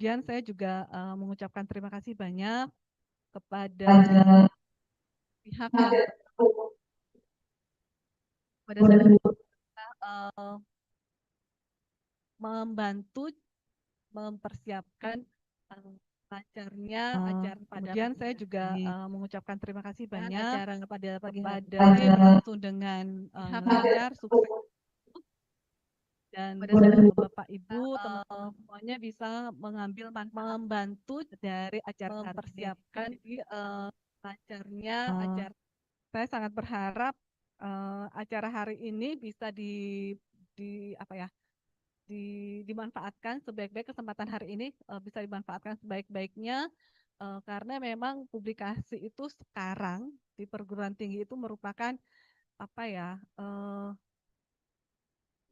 kemudian saya juga mengucapkan terima kasih banyak kepada pihak yang pada seluruh membantu mempersiapkan lancarnya acara pada kemudian saya juga mengucapkan terima kasih banyak acara pada pagi hari ini berlangsung dengan lancar, sukses, dan Bapak Ibu teman-teman semuanya bisa mengambil manfaat membantu dari acara mempersiapkan lancarnya acara. Saya sangat berharap acara hari ini bisa dimanfaatkan sebaik-baik, kesempatan hari ini bisa dimanfaatkan sebaik-baiknya karena memang publikasi itu sekarang di perguruan tinggi itu merupakan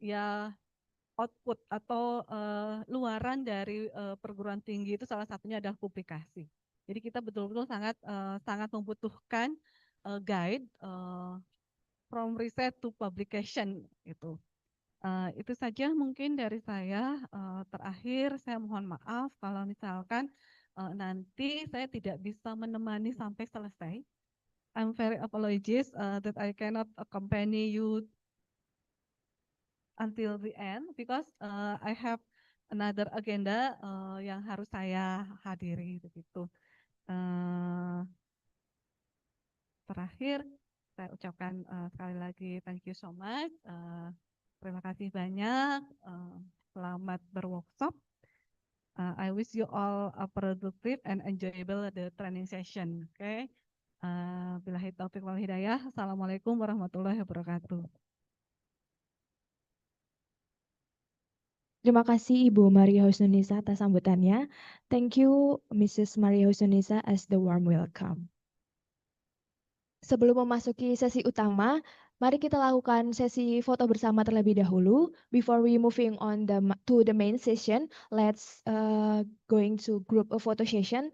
ya output atau luaran dari perguruan tinggi itu salah satunya adalah publikasi. Jadi kita betul-betul sangat membutuhkan guide from research to publication itu. Itu saja mungkin dari saya. Terakhir saya mohon maaf kalau misalkan nanti saya tidak bisa menemani sampai selesai. I'm very apologies that I cannot accompany you until the end because I have another agenda yang harus saya hadiri begitu. Terakhir saya ucapkan sekali lagi thank you so much. Terima kasih banyak. Selamat berworkshop. I wish you all a productive and enjoyable the training session. Okay. Billahi taufiq wal hidayah. Assalamualaikum warahmatullahi wabarakatuh. Terima kasih Ibu Maria Husnunisa atas sambutannya. Thank you Mrs. Maria Husnunisa as the warm welcome. Sebelum memasuki sesi utama, mari kita lakukan sesi foto bersama terlebih dahulu. Before we moving on to the main session, let's going to group a photo session.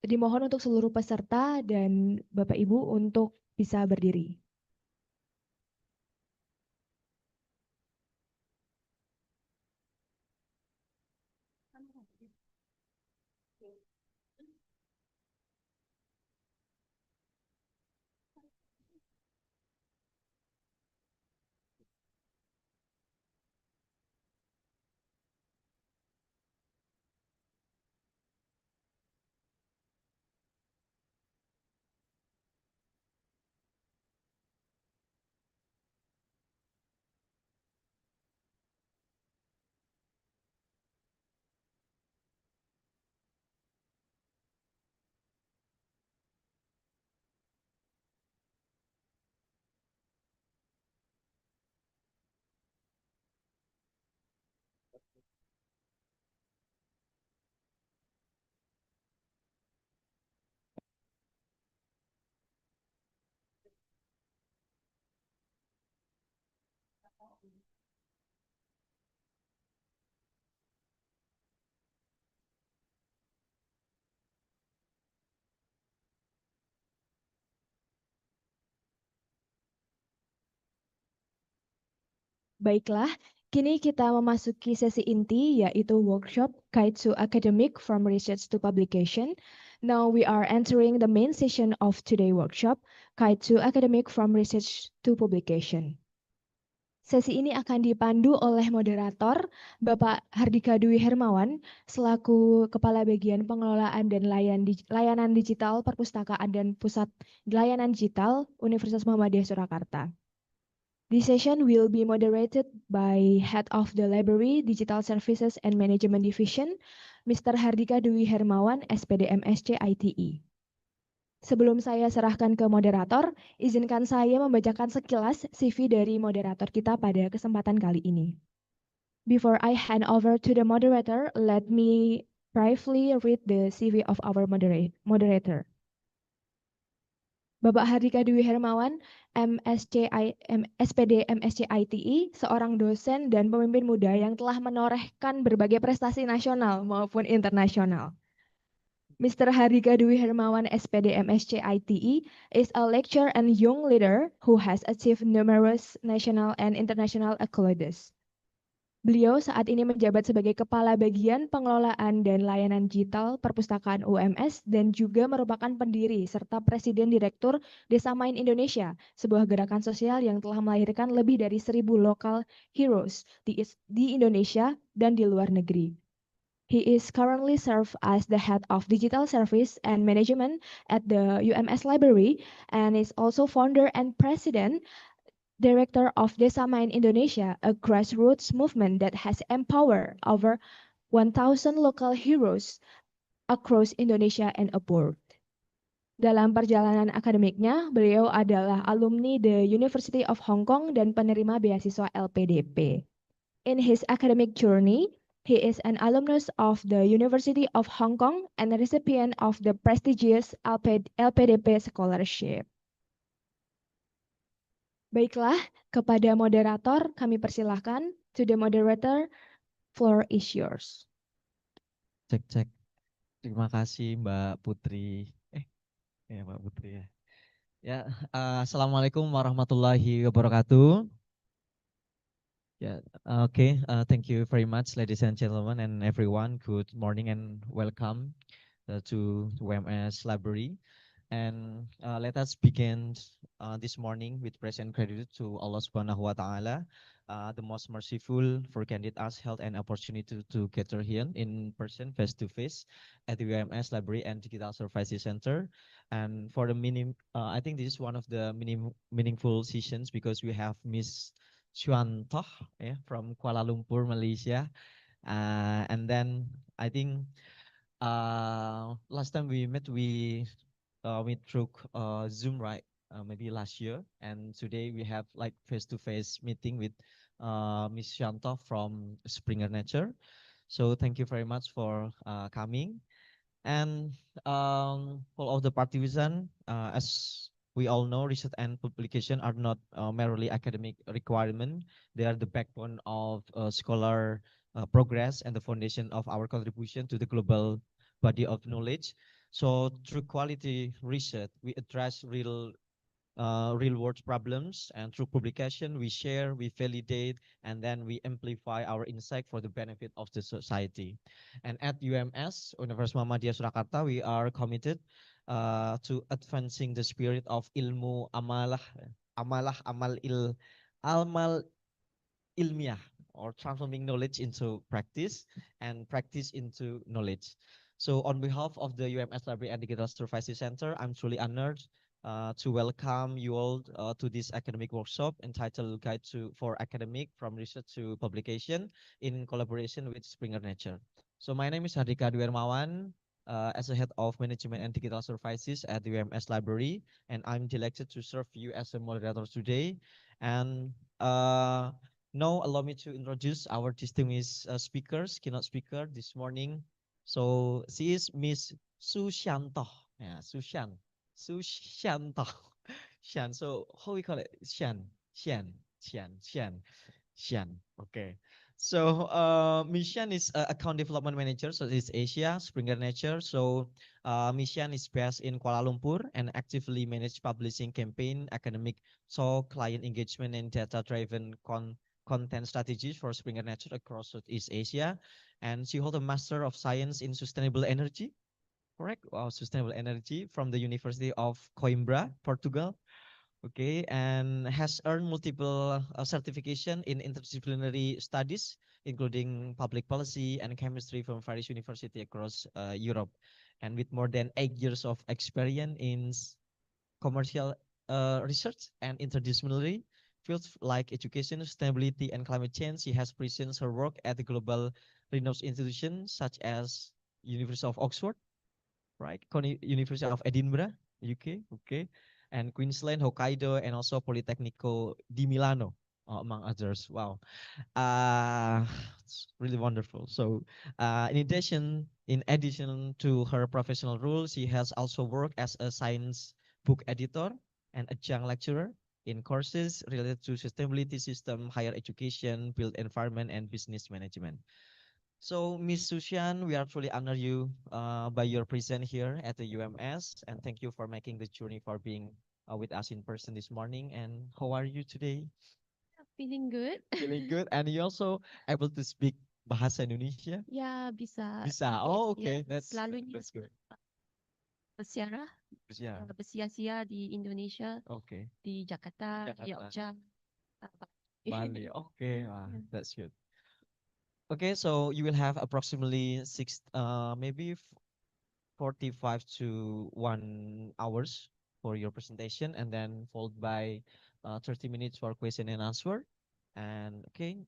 Dimohon untuk seluruh peserta dan Bapak Ibu untuk bisa berdiri. Baiklah, kini kita memasuki sesi inti yaitu workshop Guide to Academic from Research to Publication. Now we are entering the main session of today's workshop, Guide to Academic from Research to Publication. Sesi ini akan dipandu oleh moderator Bapak Hardika Dwi Hermawan selaku Kepala Bagian Pengelolaan dan Layanan Digital Perpustakaan dan Pusat Layanan Digital Universitas Muhammadiyah Surakarta. This session will be moderated by Head of the Library, Digital Services and Management Division, Mr. Hardika Dwi Hermawan, SPD MSc ITE. Sebelum saya serahkan ke moderator, izinkan saya membacakan sekilas CV dari moderator kita pada kesempatan kali ini. Before I hand over to the moderator, let me briefly read the CV of our moderator. Bapak Hardika Dwi Hermawan, SPD MSc ITE, seorang dosen dan pemimpin muda yang telah menorehkan berbagai prestasi nasional maupun internasional. Mr. Hardika Dwi Hermawan, SPD MSc ITE, is a lecturer and young leader who has achieved numerous national and international accolades. Beliau saat ini menjabat sebagai Kepala Bagian Pengelolaan dan Layanan Digital Perpustakaan UMS dan juga merupakan pendiri serta Presiden Direktur Desa Main Indonesia, sebuah gerakan sosial yang telah melahirkan lebih dari 1.000 local heroes di Indonesia dan di luar negeri. He is currently served as the head of digital service and management at the UMS Library and is also founder and president director of Desa Main Indonesia, a grassroots movement that has empowered over 1,000 local heroes across Indonesia and abroad. Dalam perjalanan akademiknya, beliau adalah alumni the University of Hong Kong dan penerima beasiswa LPDP. In his academic journey, he is an alumnus of the University of Hong Kong and a recipient of the prestigious LPDP scholarship. Baiklah, kepada moderator kami persilahkan. To the moderator, floor is yours. Cek cek. Terima kasih Mbak Putri. Ya Mbak Putri ya. Ya, Assalamualaikum warahmatullahi wabarakatuh. Yeah, okay. Thank you very much, ladies and gentlemen, and everyone. Good morning and welcome to WMS Library. And let us begin this morning with praise and gratitude to Allah Subhanahu wa Ta'ala, the most merciful, for granted us health and opportunity to gather here in person, face to face, at the WMS Library and Digital Services Center. And for the I think this is one of the meaningful sessions because we have Miss Chuan Toh, from Kuala Lumpur, Malaysia. And then I think last time we met, we took Zoom, right? Maybe last year. And today we have like face-to-face meeting with Miss Shanto from SpringerNature. So thank you very much for coming. And for all the participants, as we all know, research and publication are not merely academic requirement. They are the backbone of scholar progress and the foundation of our contribution to the global body of knowledge. So through quality research, we address real world problems, and through publication we share, we validate, and then we amplify our insight for the benefit of the society. And at UMS, Universitas Muhammadiyah Surakarta, we are committed to advancing the spirit of ilmu amal ilmiah, or transforming knowledge into practice and practice into knowledge. So on behalf of the UMS Library and Digital Services Center, I'm truly honored to welcome you all to this academic workshop entitled for Academic from Research to Publication in collaboration with SpringerNature. So my name is Hardika Dwiermawan, as a head of management and digital services at the UMS Library, and I'm delighted to serve you as a moderator today. And now, allow me to introduce our distinguished keynote speaker this morning. So she is Miss Sushanto. Yeah, Sushanto. Shan. So how we call it? Shan. Okay. So Miss Shan is account development manager. So it's Asia SpringerNature. So Miss Shan is based in Kuala Lumpur and actively manage publishing campaign, academic talk, client engagement, and data-driven content strategies for SpringerNature across Southeast Asia. And she holds a Master of Science in Sustainable Energy, correct? Wow, Sustainable Energy from the University of Coimbra, Portugal. Okay, and has earned multiple certification in interdisciplinary studies, including public policy and chemistry from various universities across Europe. And with more than 8 years of experience in commercial research and interdisciplinary fields like education, sustainability, and climate change. She has presented her work at the global renowned institutions such as University of Oxford, right? University of Edinburgh, UK, okay, and Queensland, Hokkaido, and also Politecnico di Milano, among others. Wow, it's really wonderful. So, in addition to her professional role, she has also worked as a science book editor and adjunct lecturer in courses related to sustainability system, higher education, built environment, and business management. So, Miss Sushan, we are truly honor you by your presence here at the UMS, and thank you for making the journey for being with us in person this morning. And how are you today? Feeling good? Feeling good, and you also able to speak bahasa Indonesia? Ya, bisa. Bisa. Tapi Oh, ya okay. selalunya That's good. bersiarah, Yeah. bersia-sia di Indonesia, Okay. di Jakarta, Jakarta, Jogja, apa. Bali. Okay. Ya. That's good. Okay, so you will have approximately maybe 45 to 1 hours for your presentation, and then followed by 30 minutes for question and answer. And okay,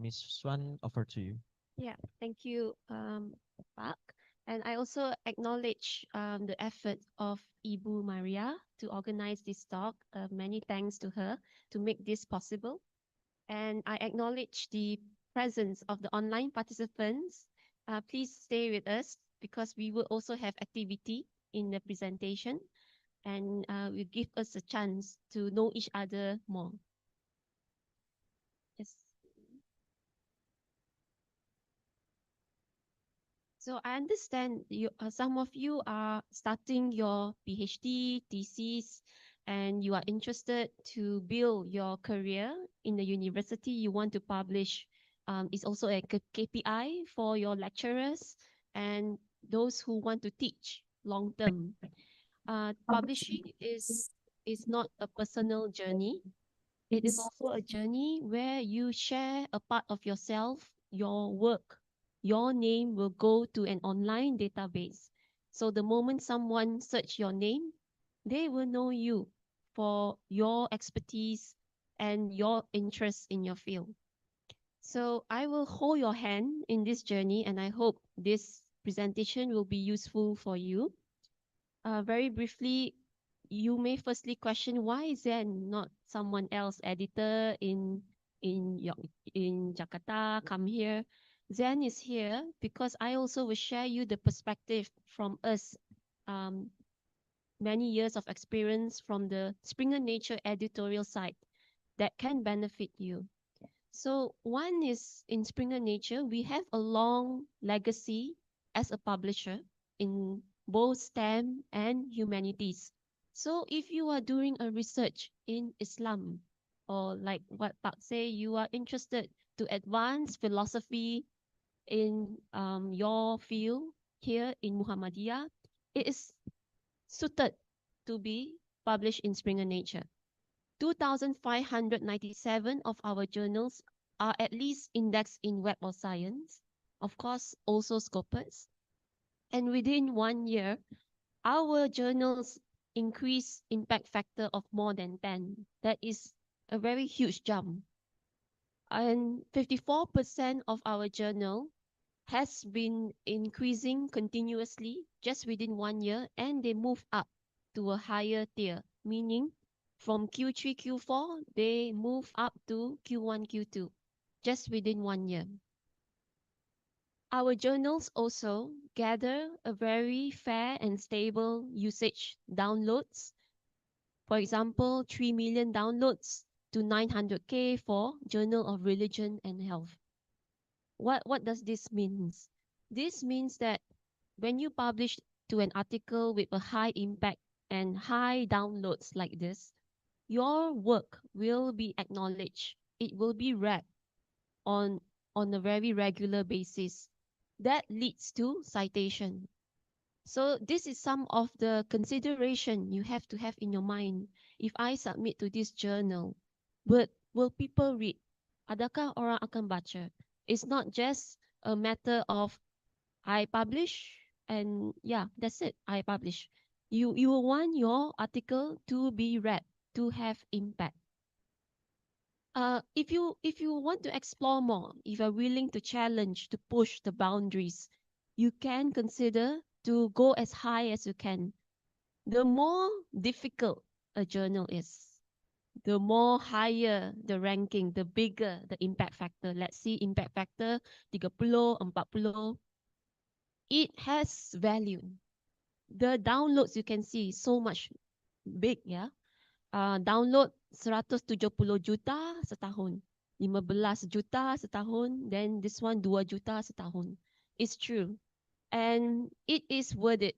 Miss Swan, over to you. Yeah, thank you, Pak. And I also acknowledge the effort of Ibu Maria to organize this talk. Many thanks to her to make this possible. And I acknowledge the presence of the online participants. Please stay with us because we will also have activity in the presentation and will give us a chance to know each other more. Yes. So I understand some of you are starting your PhD thesis and you are interested to build your career in the university you want to publish. It's also a KPI for your lecturers and those who want to teach long term. Publishing is not a personal journey. It is also a journey where you share a part of yourself, your work. Your name will go to an online database. So the moment someone search your name, they will know you for your expertise and your interest in your field. So I will hold your hand in this journey and I hope this presentation will be useful for you. Very briefly, you may firstly question why is there not someone else editor in Jakarta come here. Zen is here because I also will share you the perspective from us, um, many years of experience from the SpringerNature editorial side that can benefit you. So one is in SpringerNature, we have a long legacy as a publisher in both STEM and humanities. So if you are doing a research in Islam, or like what Pak say, you are interested to advance philosophy in your field here in Muhammadiyah, it is suited to be published in SpringerNature. 2,597 of our journals are at least indexed in Web of Science, of course, also Scopus. And within 1 year, our journals increase impact factor of more than 10. That is a very huge jump. And 54% of our journal has been increasing continuously just within 1 year, and they move up to a higher tier, meaning from Q3, Q4, they move up to Q1, Q2, just within 1 year. Our journals also gather a very fair and stable usage downloads. For example, 3 million downloads to 900K for Journal of Religion and Health. What does this mean? This means that when you publish to an article with a high impact and high downloads like this, your work will be acknowledged. It will be read on on a very regular basis. That leads to citation. So this is some of the consideration you have to have in your mind. If I submit to this journal, but will people read? Adakah orang akan baca? It's not just a matter of I publish and yeah, that's it. I publish. You want your article to be read, to have impact. If you want to explore more, if you're willing to challenge, to push the boundaries, you can consider to go as high as you can. The more difficult a journal is, the more higher the ranking, the bigger the impact factor. Let's see impact factor 30, 40. It has value. The downloads you can see so much big ya. Download 170 juta setahun, 15 juta setahun, then this one 2 juta setahun. It's true. And it is worth it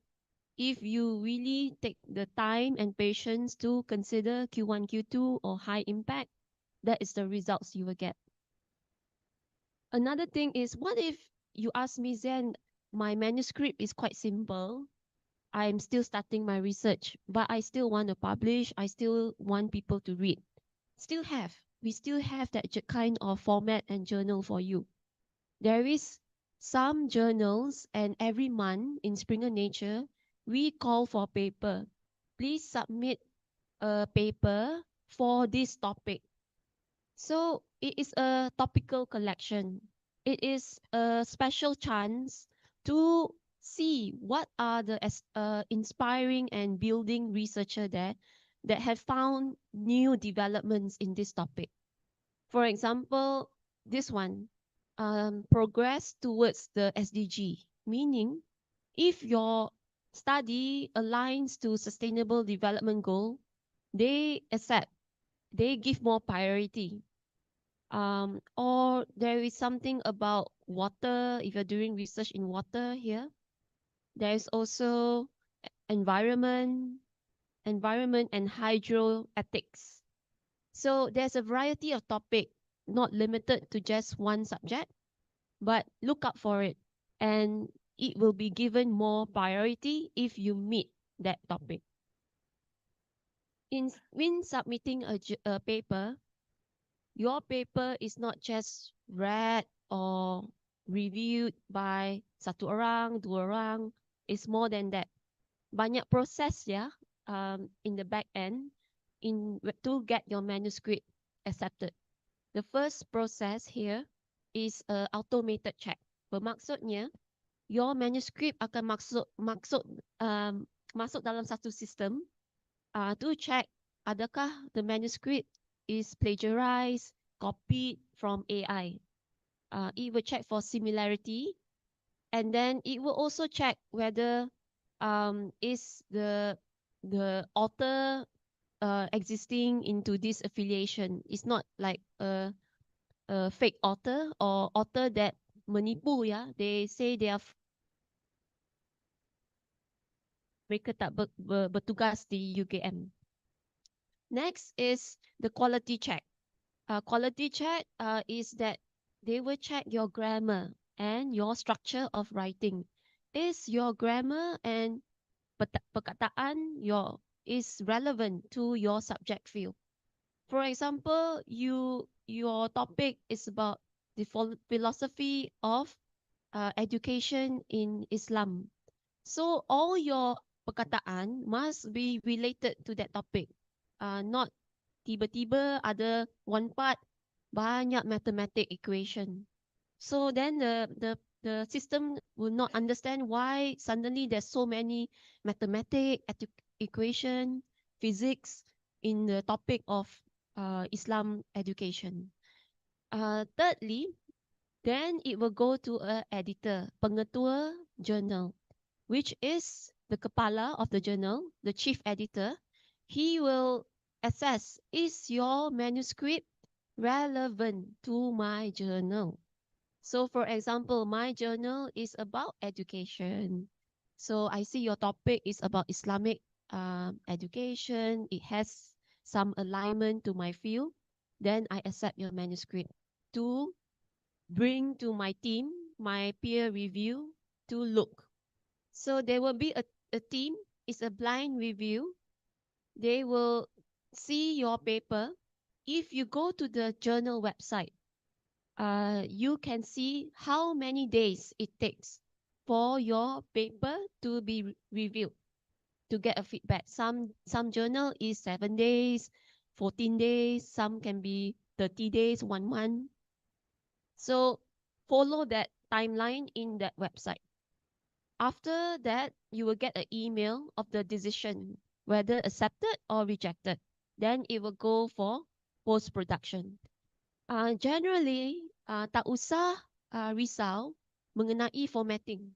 if you really take the time and patience to consider Q1, Q2 or high impact. that is the results you will get. Another thing is, what if you ask me, Zen, my manuscript is quite simple. I'm still starting my research, but I still want to publish. I still want people to read. We still have that kind of format and journal for you. There is some journals, and every month in SpringerNature, we call for paper. Please submit a paper for this topic. So it is a topical collection. It is a special chance to see what are the inspiring and building researcher there that have found new developments in this topic. For example, this one, progress towards the SDG, meaning if your study aligns to sustainable development goal, they accept, they give more priority. Or there is something about water, if you're doing research in water here, there is also environment, environment and hydro ethics. So there's a variety of topic, not limited to just one subject, but look out for it. And it will be given more priority if you meet that topic. When submitting a paper, your paper is not just read or reviewed by satu orang, dua orang. It's more than that. Banyak proses ya, in the back end to get your manuscript accepted. The first process here is a automated check. Bermaksudnya, your manuscript akan masuk dalam satu sistem to check adakah the manuscript is plagiarized, copied from AI. It will check for similarity, and then it will also check whether is the author existing into this affiliation. It's not like a fake author or author that menipu ya. They say they are mereka tak bertugas di UKM. Next is the quality check. Quality check is that they will check your grammar and your structure of writing. Is your grammar and perkataan is relevant to your subject field? For example, your topic is about the philosophy of education in Islam. So all your perkataan must be related to that topic. Not tiba-tiba ada one part banyak mathematic equation. So then the system will not understand why suddenly there's so many mathematic equation, physics in the topic of Islam education. Thirdly, then it will go to a editor, pengetua journal, which is the kepala of the journal, the chief editor. He will assess, is your manuscript relevant to my journal? So for example, my journal is about education. So I see your topic is about Islamic education. It has some alignment to my field. Then I accept your manuscript to bring to my team, my peer review to look. So there will be a team, it's a blind review. They will see your paper. If you go to the journal website, you can see how many days it takes for your paper to be reviewed to get a feedback. Some journal is 7 days, 14 days, some can be 30 days, 1 month. So follow that timeline in that website. After that, you will get an email of the decision, whether accepted or rejected. Then it will go for post-production. Generally, tak usah risau mengenai formatting,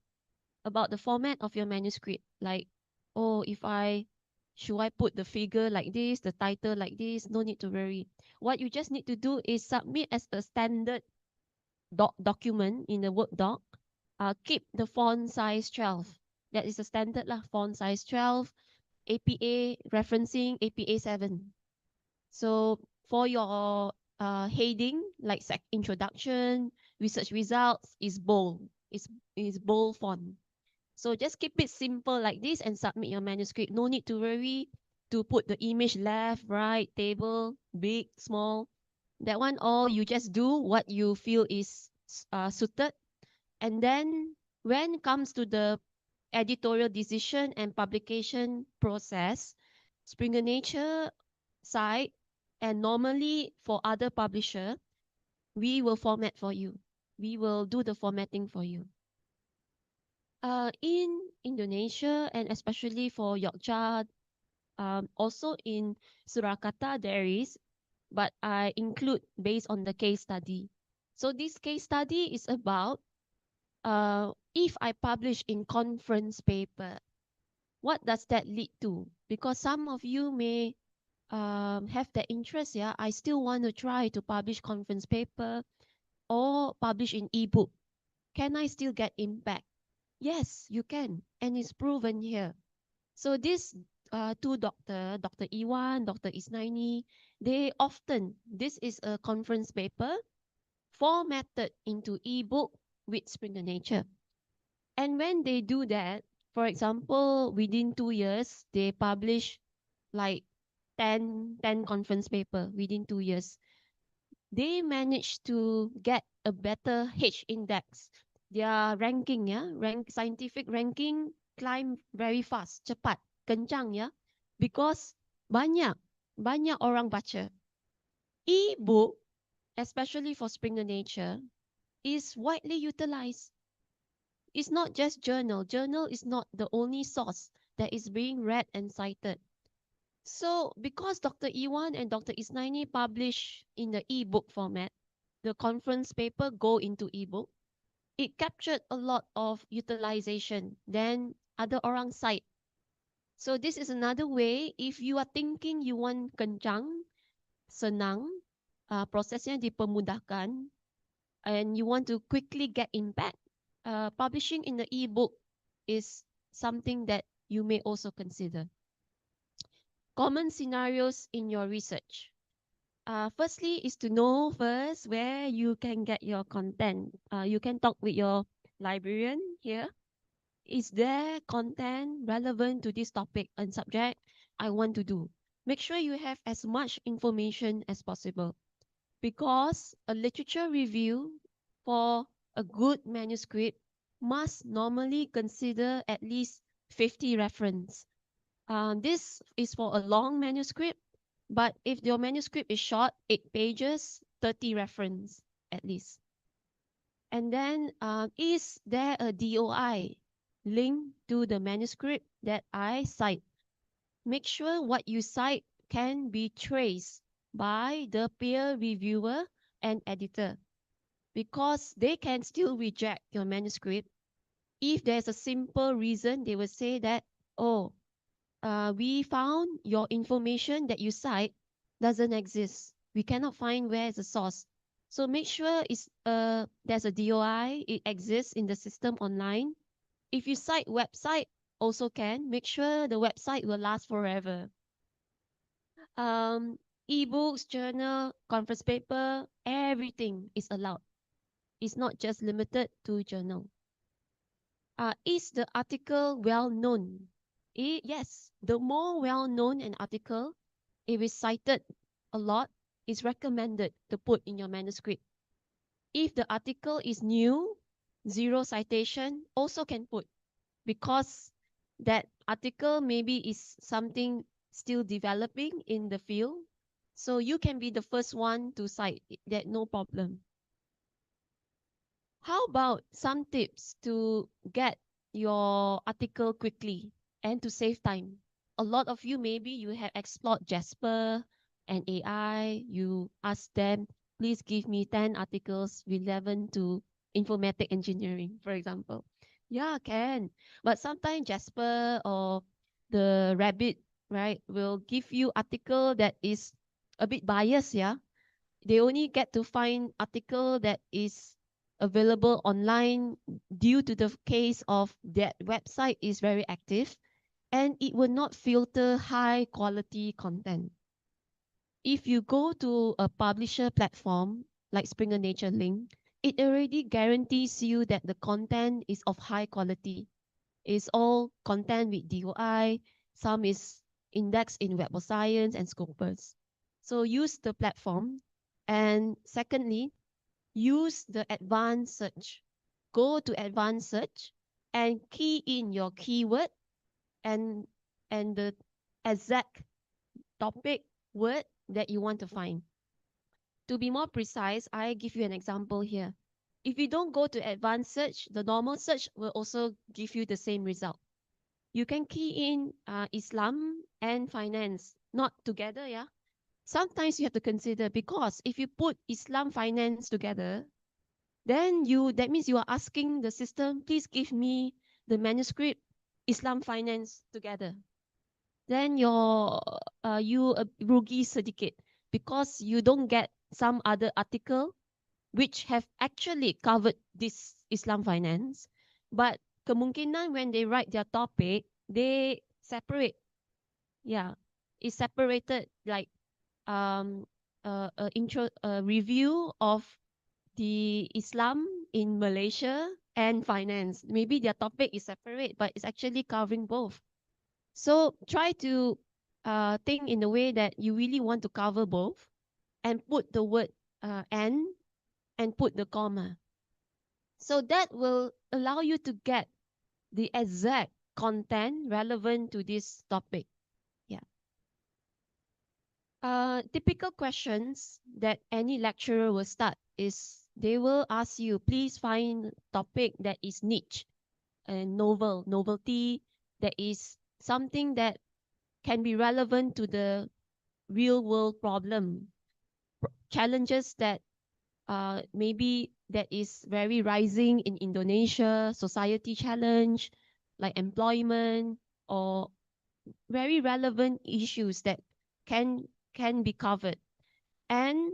about the format of your manuscript. Like, oh, should I put the figure like this, the title like this? No need to worry. What you just need to do is submit as a standard document in the Word doc. Keep the font size 12. That is a standard lah, font size 12. APA referencing APA 7. So for your heading like introduction, research results is bold. Is bold font. So just keep it simple like this and submit your manuscript. No need to worry to put the image left, right, table, big, small. That one all you just do what you feel is suited. And then when it comes to the editorial decision and publication process, SpringerNature side and normally for other publisher, we will format for you. We will do the formatting for you. In Indonesia and especially for Yogyakarta, also in Surakarta there is, but I include based on the case study. So this case study is about if I publish in conference paper, what does that lead to? Because some of you may have that interest, yeah. I still want to try to publish conference paper or publish in ebook. Can I still get impact? Yes, you can, and it's proven here. So this two Dr. Iwan, Dr. Isnaini, they often, this is a conference paper formatted into ebook with SpringerNature. And when they do that, for example, within 2 years, they publish like 10 conference paper within 2 years. They managed to get a better H index. Their ranking, yeah, scientific ranking climb very fast, cepat, kencang, ya, because banyak orang baca. E-book, especially for SpringerNature, is widely utilized. It's not just journal. Journal is not the only source that is being read and cited. So because Dr. Iwan and Dr. Isnaini publish in the e-book format, the conference paper go into e-book, it captured a lot of utilization than other orang cite. So this is another way if you are thinking you want kencang, senang, prosesnya dipermudahkan, and you want to quickly get impact, publishing in the e-book is something that you may also consider. Common scenarios in your research. Firstly is to know first where you can get your content. You can talk with your librarian here. Is there content relevant to this topic and subject I want to do? Make sure you have as much information as possible because a literature review for a good manuscript must normally consider at least 50 reference. This is for a long manuscript, but if your manuscript is short, 8 pages, 30 reference at least. And then is there a DOI link to the manuscript that I cite? Make sure what you cite can be traced by the peer reviewer and editor because they can still reject your manuscript. If there's a simple reason, they will say that, oh, we found your information that you cite doesn't exist. We cannot find where is the source. So make sure there's a DOI, it exists in the system online. If you cite website, also can. Make sure the website will last forever. Ebooks, journal, conference paper, everything is allowed. It's not just limited to journal. Is the article well known? Yes, the more well known an article, if it's cited a lot, is recommended to put in your manuscript. If the article is new, zero citation, also can put because that article maybe is something still developing in the field. So you can be the first one to cite that, no problem. How about some tips to get your article quickly and to save time? A lot of you, maybe you have explored Jasper and AI. You ask them, please give me 10 articles relevant to informatic engineering, for example. Yeah, can. But sometimes Jasper or the Rabbit, right, will give you article that is a bit biased, yeah. They only get to find article that is available online due to the case of that website is very active and it will not filter high quality content. if you go to a publisher platform like SpringerNature link, it already guarantees you that the content is of high quality. It's all content with DOI, some is indexed in Web of Science and Scopus. So use the platform. And secondly, use the advanced search. Go to advanced search and key in your keyword and the exact topic word that you want to find. To be more precise, I give you an example here. If you don't go to advanced search, the normal search will also give you the same result. You can key in Islam and finance, not together, yeah. Sometimes you have to consider, because if you put Islam finance together, then that means you are asking the system, please give me the manuscript Islam finance together. Then you rugi sedikit, because you don't get some other article which have actually covered this Islam finance, but kemungkinan when they write their topic, they separate. Yeah, it's separated, like intro review of the Islam in Malaysia and finance. Maybe their topic is separate, but it's actually covering both. So try to think in a way that you really want to cover both, and put the word and put the comma. So that will allow you to get the exact content relevant to this topic. Yeah. Typical questions that any lecturer will start is they will ask you, please find topic that is niche and novelty, that is something that can be relevant to the real world problem, challenges that maybe that is very rising in Indonesia, society challenge like employment, or very relevant issues that can be covered. And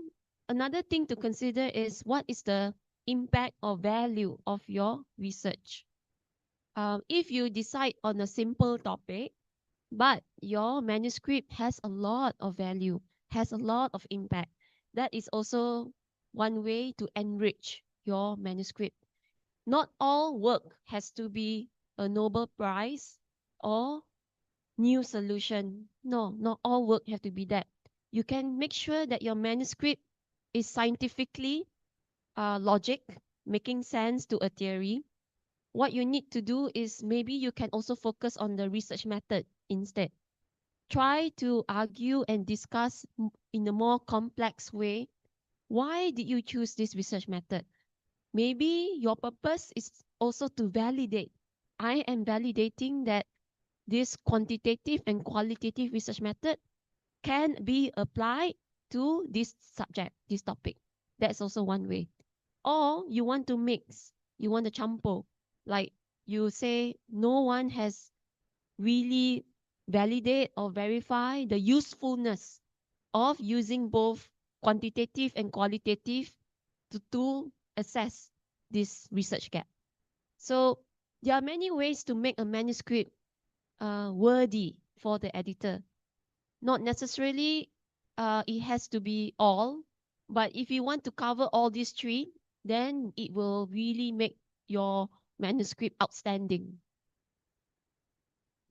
another thing to consider is what is the impact or value of your research. If you decide on a simple topic, but your manuscript has a lot of value, has a lot of impact, that is also one way to enrich your manuscript. Not all work has to be a Nobel Prize or new solution. No, not all work have to be that. You can make sure that your manuscript is scientifically logic, making sense to a theory. What you need to do is maybe you can also focus on the research method instead. Try to argue and discuss in a more complex way. Why did you choose this research method? Maybe your purpose is also to validate. I am validating that this quantitative and qualitative research method can be applied to this subject, this topic. That's also one way. Or you want to mix, you want to campur. Like you say, no one has really validate or verify the usefulness of using both quantitative and qualitative to assess this research gap. So there are many ways to make a manuscript worthy for the editor. Not necessarily it has to be all, but if you want to cover all these three, then it will really make your manuscript outstanding.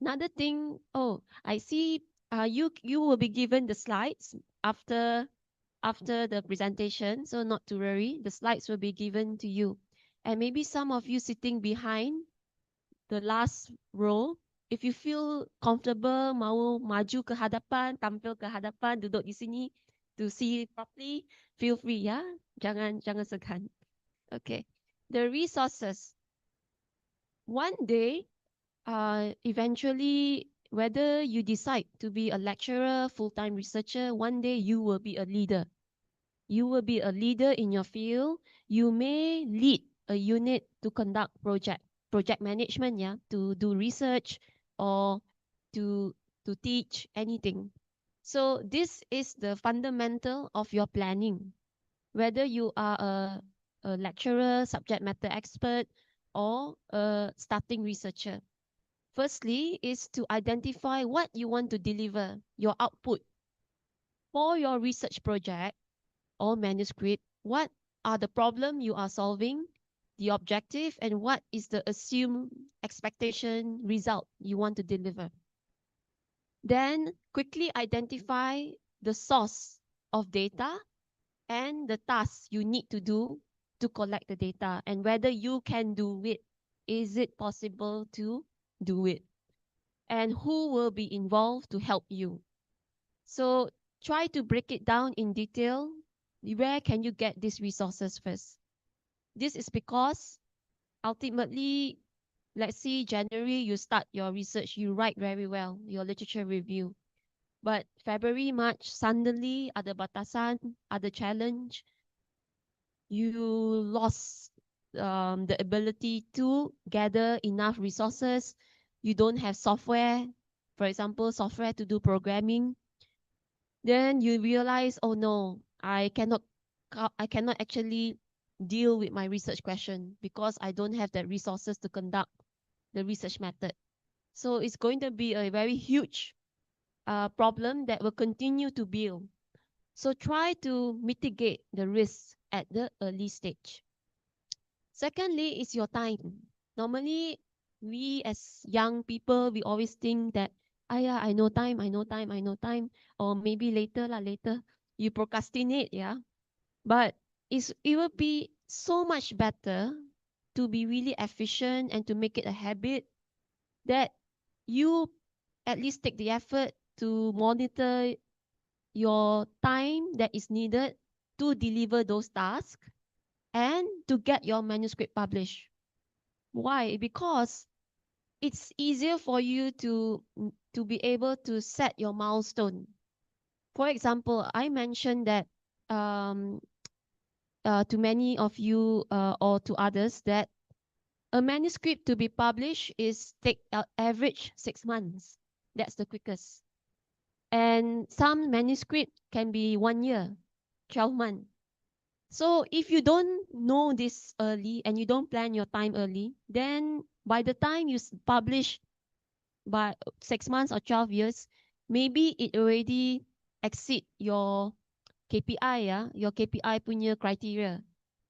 Another thing, oh, I see you will be given the slides after the presentation, so not to worry, the slides will be given to you. And maybe some of you sitting behind the last row, if you feel comfortable, mau maju ke hadapan, tampil ke hadapan, duduk di sini to see properly, feel free ya. Jangan segan. Okay. The resources. One day, eventually, whether you decide to be a lecturer, full-time researcher, one day you will be a leader. You will be a leader in your field. You may lead a unit to conduct project management, yeah, to do research or to teach anything. So this is the fundamental of your planning. Whether you are a lecturer, subject matter expert, or a starting researcher. Firstly is to identify what you want to deliver, your output. for your research project or manuscript, what are the problem you are solving, the objective, and what is the assumed expectation result you want to deliver. Then quickly identify the source of data and the tasks you need to do to collect the data and whether you can do it. Is it possible to do it? And who will be involved to help you? So try to break it down in detail. Where can you get these resources first? This is because ultimately, let's say January, you start your research, you write very well, your literature review. But February, March, suddenly ada batasan, ada challenge, you lost the ability to gather enough resources. You don't have software, for example, software to do programming. Then you realize, oh no, I cannot actually deal with my research question because I don't have the resources to conduct the research method. So it's going to be a very huge problem that will continue to build. So try to mitigate the risks at the early stage. Secondly, is your time. Normally, we as young people, we always think that, ah, yeah, I know time, I know time, I know time, or maybe later lah, later. You procrastinate, yeah. But it will be so much better to be really efficient and to make it a habit that you at least take the effort to monitor your time that is needed to deliver those tasks and to get your manuscript published. Why? Because it's easier for you to be able to set your milestone. For example, I mentioned that um, to many of you or to others that a manuscript to be published is take average 6 months. That's the quickest. And some manuscript can be 1 year, 12 months. So if you don't know this early and you don't plan your time early, then by the time you publish by 6 months or 12 years, maybe it already exceed your KPI, yeah, your KPI punya criteria.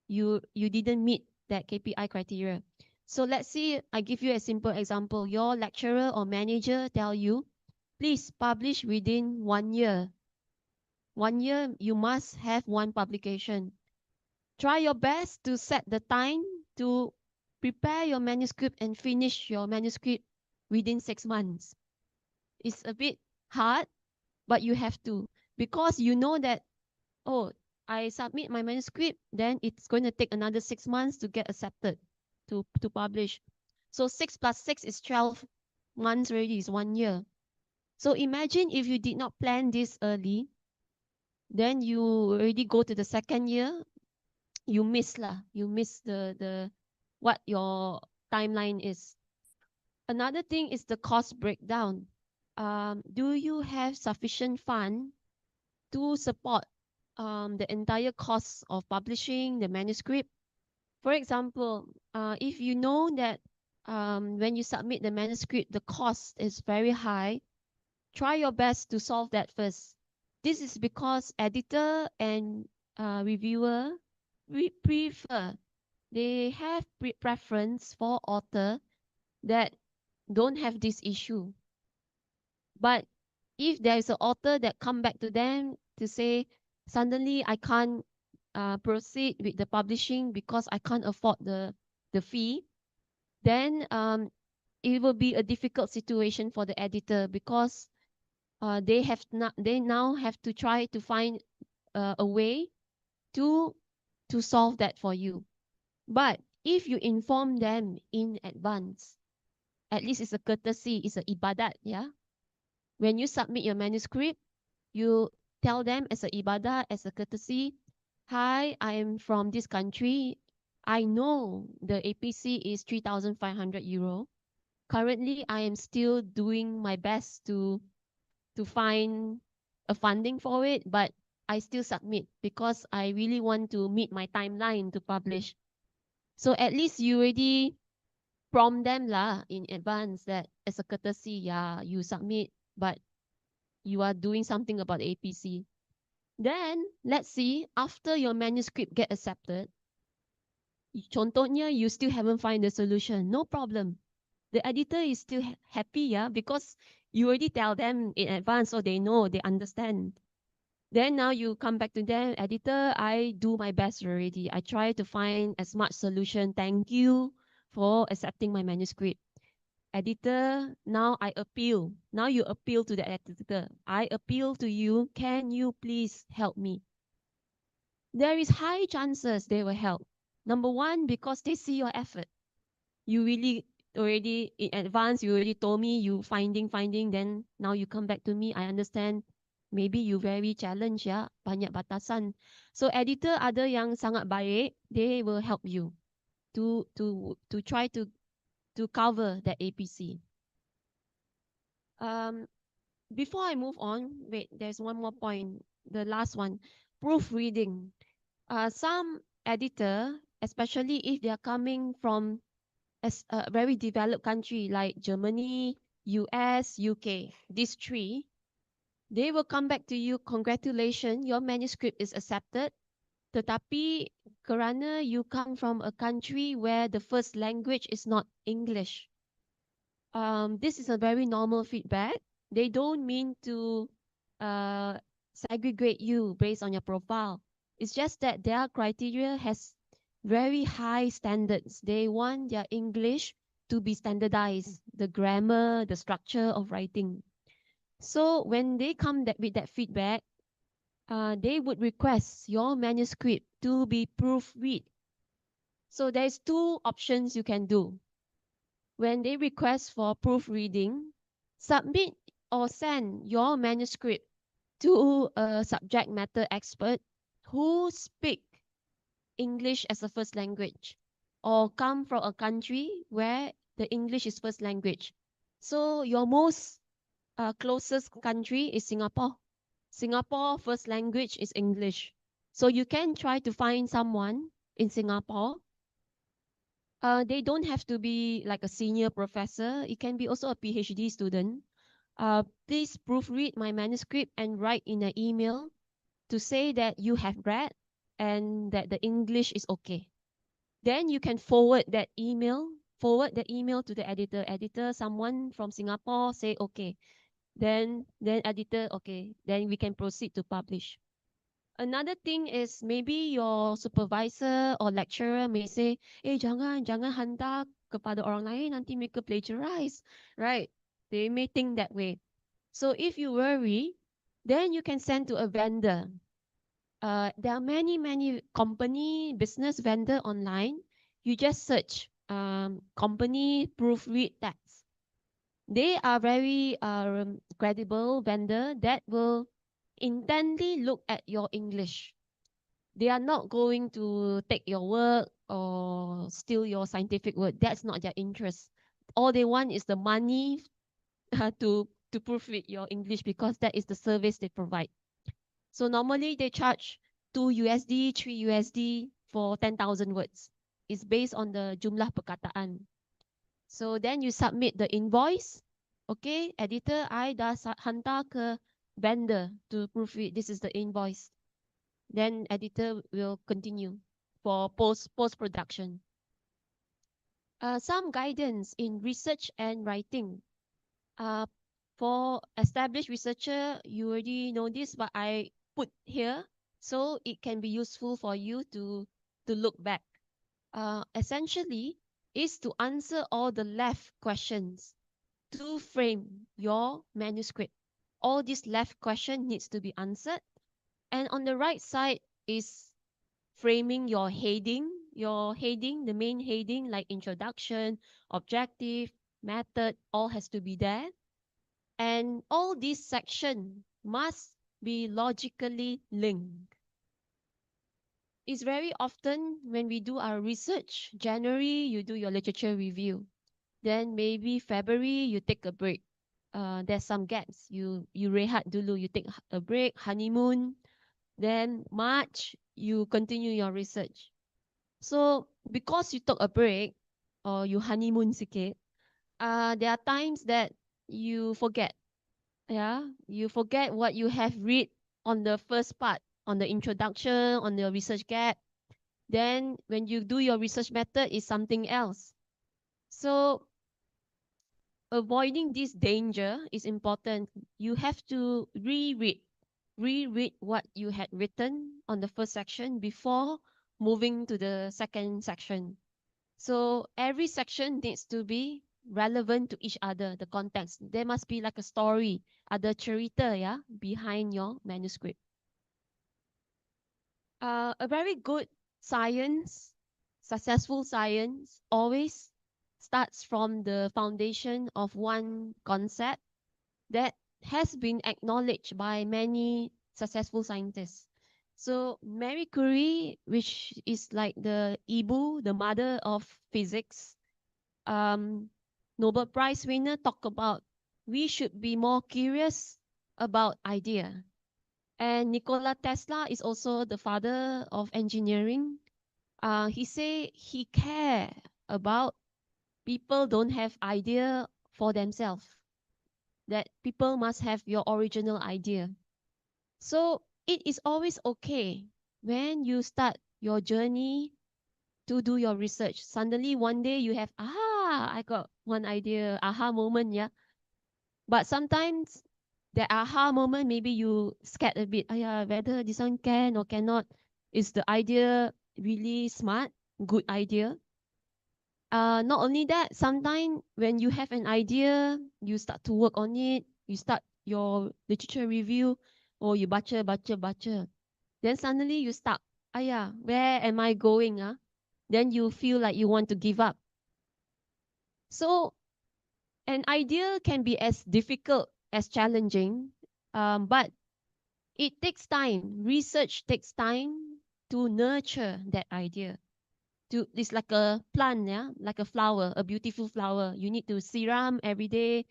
You didn't meet that KPI criteria. So let's say I give you a simple example. Your lecturer or manager tell you, please publish within 1 year. 1 year, you must have one publication. Try your best to set the time to prepare your manuscript and finish your manuscript within 6 months. It's a bit hard, but you have to because you know that, oh, I submit my manuscript, then it's going to take another 6 months to get accepted to publish. So 6 plus 6 is 12 months already, is 1 year. So imagine if you did not plan this early, then you already go to the second year, you miss lah. You miss the what your timeline is. Another thing is the cost breakdown. Do you have sufficient fund to support the entire cost of publishing the manuscript? For example, if you know that when you submit the manuscript, the cost is very high, try your best to solve that first. This is because editor and reviewer we prefer they have preference for author that don't have this issue. But if there is an author that come back to them to say, suddenly I can't proceed with the publishing because I can't afford the fee, then it will be a difficult situation for the editor because they now have to try to find a way to solve that for you. But if you inform them in advance, at least it's a courtesy, it's a ibadat, yeah. When you submit your manuscript, you tell them as a ibadah, as a courtesy, hi, I am from this country. I know the APC is 3,500 euro. Currently, I am still doing my best to find a funding for it, but I still submit because I really want to meet my timeline to publish. So at least you already prompt them lah in advance that as a courtesy, yeah, you submit, but you are doing something about APC. Then let's see, after your manuscript get accepted, contohnya you still haven't find the solution, no problem. The editor is still happy, yeah, because you already tell them in advance, so they know, they understand. Then now you come back to them, editor, I do my best already. I try to find as much solution. Thank you for accepting my manuscript. Editor, now I appeal. Now you appeal to the editor. I appeal to you. Can you please help me? There is high chances they will help. Number one, because they see your effort. You really already in advance, you already told me you finding, then now you come back to me. I understand. Maybe you very challenge ya, banyak batasan. So editor ada yang sangat baik, they will help you to try to cover that APC. Before I move on, wait, there's one more point. The last one, proofreading. Some editor, especially if they are coming from as a very developed country like Germany, US, UK, these three, they will come back to you, congratulations, your manuscript is accepted. Tetapi kerana you come from a country where the first language is not English, this is a very normal feedback. They don't mean to uh, segregate you based on your profile. It's just that their criteria has very high standards. They want their English to be standardized, the grammar, the structure of writing. So when they come with that feedback, they would request your manuscript to be proofread. So there's two options you can do. When they request for proofreading, submit or send your manuscript to a subject matter expert who speak English as a first language or come from a country where the English is first language. So your most closest country is Singapore. Singapore first language is English. So you can try to find someone in Singapore. They don't have to be like a senior professor. It can be also a PhD student. Please proofread my manuscript and write in an email to say that you have read and that the English is okay. Then you can forward the email to the editor. Editor, someone from Singapore say okay. Then editor, okay. Then we can proceed to publish. Another thing is maybe your supervisor or lecturer may say, jangan hantar kepada orang lain, nanti mereka plagiarize, right? They may think that way. So if you worry, then you can send to a vendor. There are many company business vendor online. You just search company proofread tax. They are very credible vendor that will intently look at your English. They are not going to take your work or steal your scientific work. That's not their interest. All they want is the money to proofread your English because that is the service they provide. So normally they charge 2 USD, 3 USD for 10,000 words. It's based on the jumlah perkataan. So then you submit the invoice. Okay, editor, I dah hantar ke vendor to proofread. This is the invoice. Then editor will continue for post production. Some guidance in research and writing. For established researcher, you already know this, but I put here so it can be useful for you to look back. Essentially, is to answer all the left questions to frame your manuscript. All these left question needs to be answered, and on the right side is framing your heading. Your heading, the main heading like introduction, objective, method, all has to be there. And all these sections must be logically linked. It's very often when we do our research, January, you do your literature review. Then maybe February, you take a break. There's some gaps. You rehat dulu, you take a break, honeymoon. Then March, you continue your research. So because you took a break or you honeymoon sikit, there are times that you forget. Yeah, you forget what you have read on the first part, on the introduction, on the research gap. Then when you do your research method is something else. So avoiding this danger is important. You have to reread what you had written on the first section before moving to the second section. So every section needs to be relevant to each other, the context. There must be like a story, ada cerita, yeah, behind your manuscript. A very good science, successful science, always starts from the foundation of one concept that has been acknowledged by many successful scientists. So Marie Curie, which is like the Ibu, the mother of physics, Nobel Prize winner, talk about we should be more curious about idea. And Nikola Tesla is also the father of engineering. He say he care about people don't have idea for themselves. That people must have your original idea. So it is always okay when you start your journey to do your research. Suddenly one day you have, I got one idea, aha moment, yeah. But sometimes the aha moment, maybe you scared a bit, whether this one can or cannot. Is the idea really smart, good idea? Not only that, sometimes when you have an idea, you start to work on it, you start your literature review, or you baca. Then suddenly you stuck. Where am I going? Then you feel like you want to give up. So an idea can be as difficult as challenging, but it takes time. Research takes time to nurture that idea. It's like a plant, yeah, like a flower, a beautiful flower. You need to siram every day,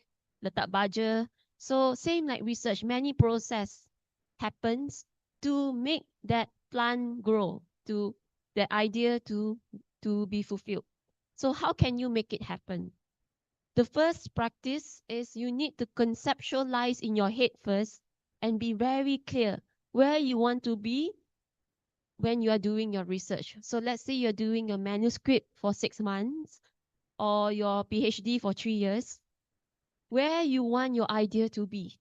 letak baja. So same like research, many process happens to make that plant grow, to that idea to be fulfilled. So how can you make it happen? The first practice is you need to conceptualize in your head first and be very clear where you want to be when you are doing your research. So let's say you're doing a manuscript for 6 months or your PhD for 3 years, where you want your idea to be.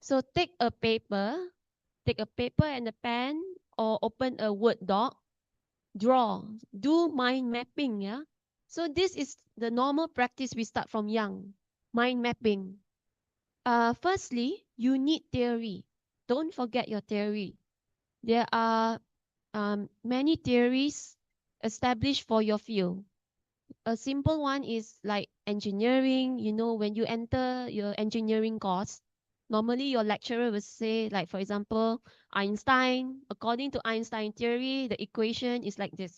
So take a paper and a pen or open a Word doc, draw, do mind mapping, yeah. So this is the normal practice we start from young, mind mapping. Firstly, you need theory. Don't forget your theory. There are many theories established for your field. A simple one is like engineering. You know, when you enter your engineering course, normally your lecturer will say, like, for example, Einstein, according to Einstein theory, the equation is like this.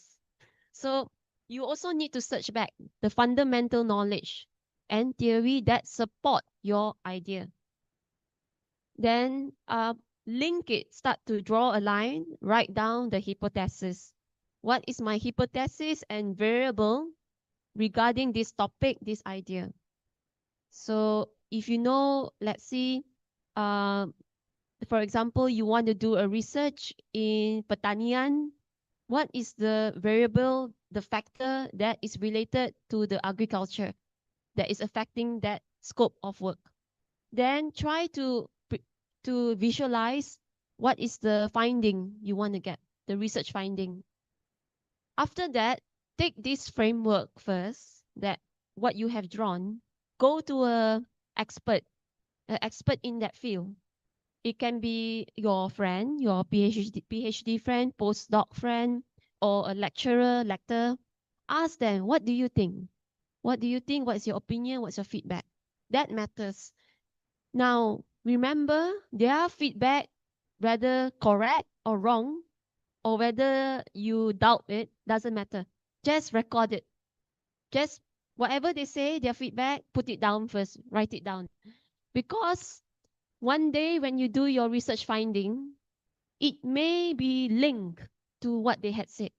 So you also need to search back the fundamental knowledge and theory that support your idea. Then link it, start to draw a line, write down the hypothesis. What is my hypothesis and variable regarding this topic, this idea? So if you know, let's see, uh, for example, you want to do a research in pertanian, what is the variable, the factor that is related to the agriculture that is affecting that scope of work? Then try to visualize what is the finding you want to get, the research finding. After that, take this framework first, that what you have drawn, go to expert, an expert in that field. It can be your friend, your PhD friend, postdoc friend, or a lecturer, lecturer. Ask them, what do you think? What do you think? What's your opinion? What's your feedback? That matters. Now, remember, their feedback, whether correct or wrong, or whether you doubt it, doesn't matter. Just record it. Just whatever they say, their feedback, put it down first, write it down. Because one day when you do your research finding, it may be linked to what they had said,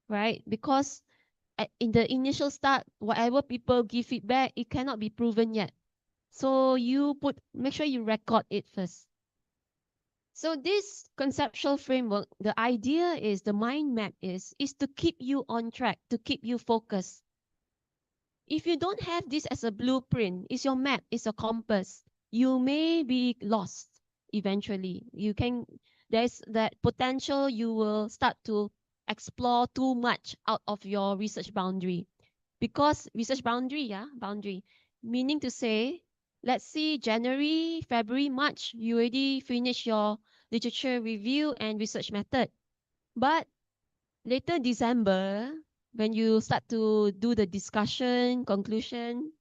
right? Because in the initial start, whatever people give feedback, it cannot be proven yet. So make sure you record it first. So this conceptual framework, the idea is the mind map is to keep you on track, to keep you focused. If you don't have this as a blueprint, it's your map, it's a compass, you may be lost eventually. There's that potential you will start to explore too much out of your research boundary. Because research boundary, boundary, meaning to say, let's see, January, February, March, you already finish your literature review and research method. But later December, when you start to do the discussion, conclusion,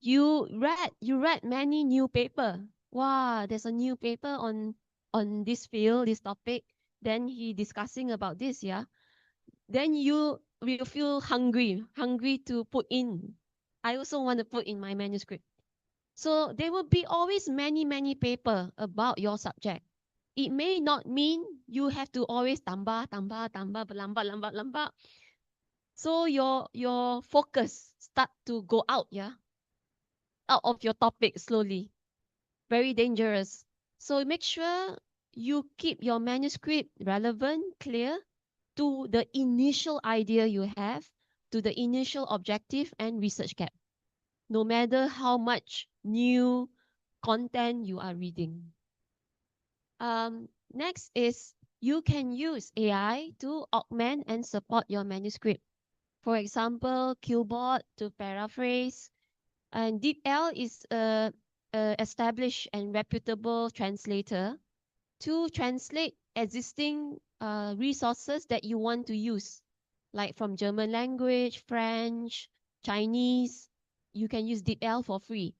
you read many new paper. Wow, there's a new paper on this field, this topic. Then he discussing about this, yeah. Then you will feel hungry to put in. I also want to put in my manuscript. So there will be always many paper about your subject. It may not mean you have to always tambah, berlambat. So your focus start to go out, yeah, out of your topic slowly. Very dangerous. So make sure you keep your manuscript relevant, clear to the initial idea you have, to the initial objective and research gap, no matter how much new content you are reading. Next is you can use AI to augment and support your manuscript. For example, Qbot to paraphrase, and DeepL is a established and reputable translator to translate existing resources that you want to use, like from German language, French, Chinese. You can use DeepL for free.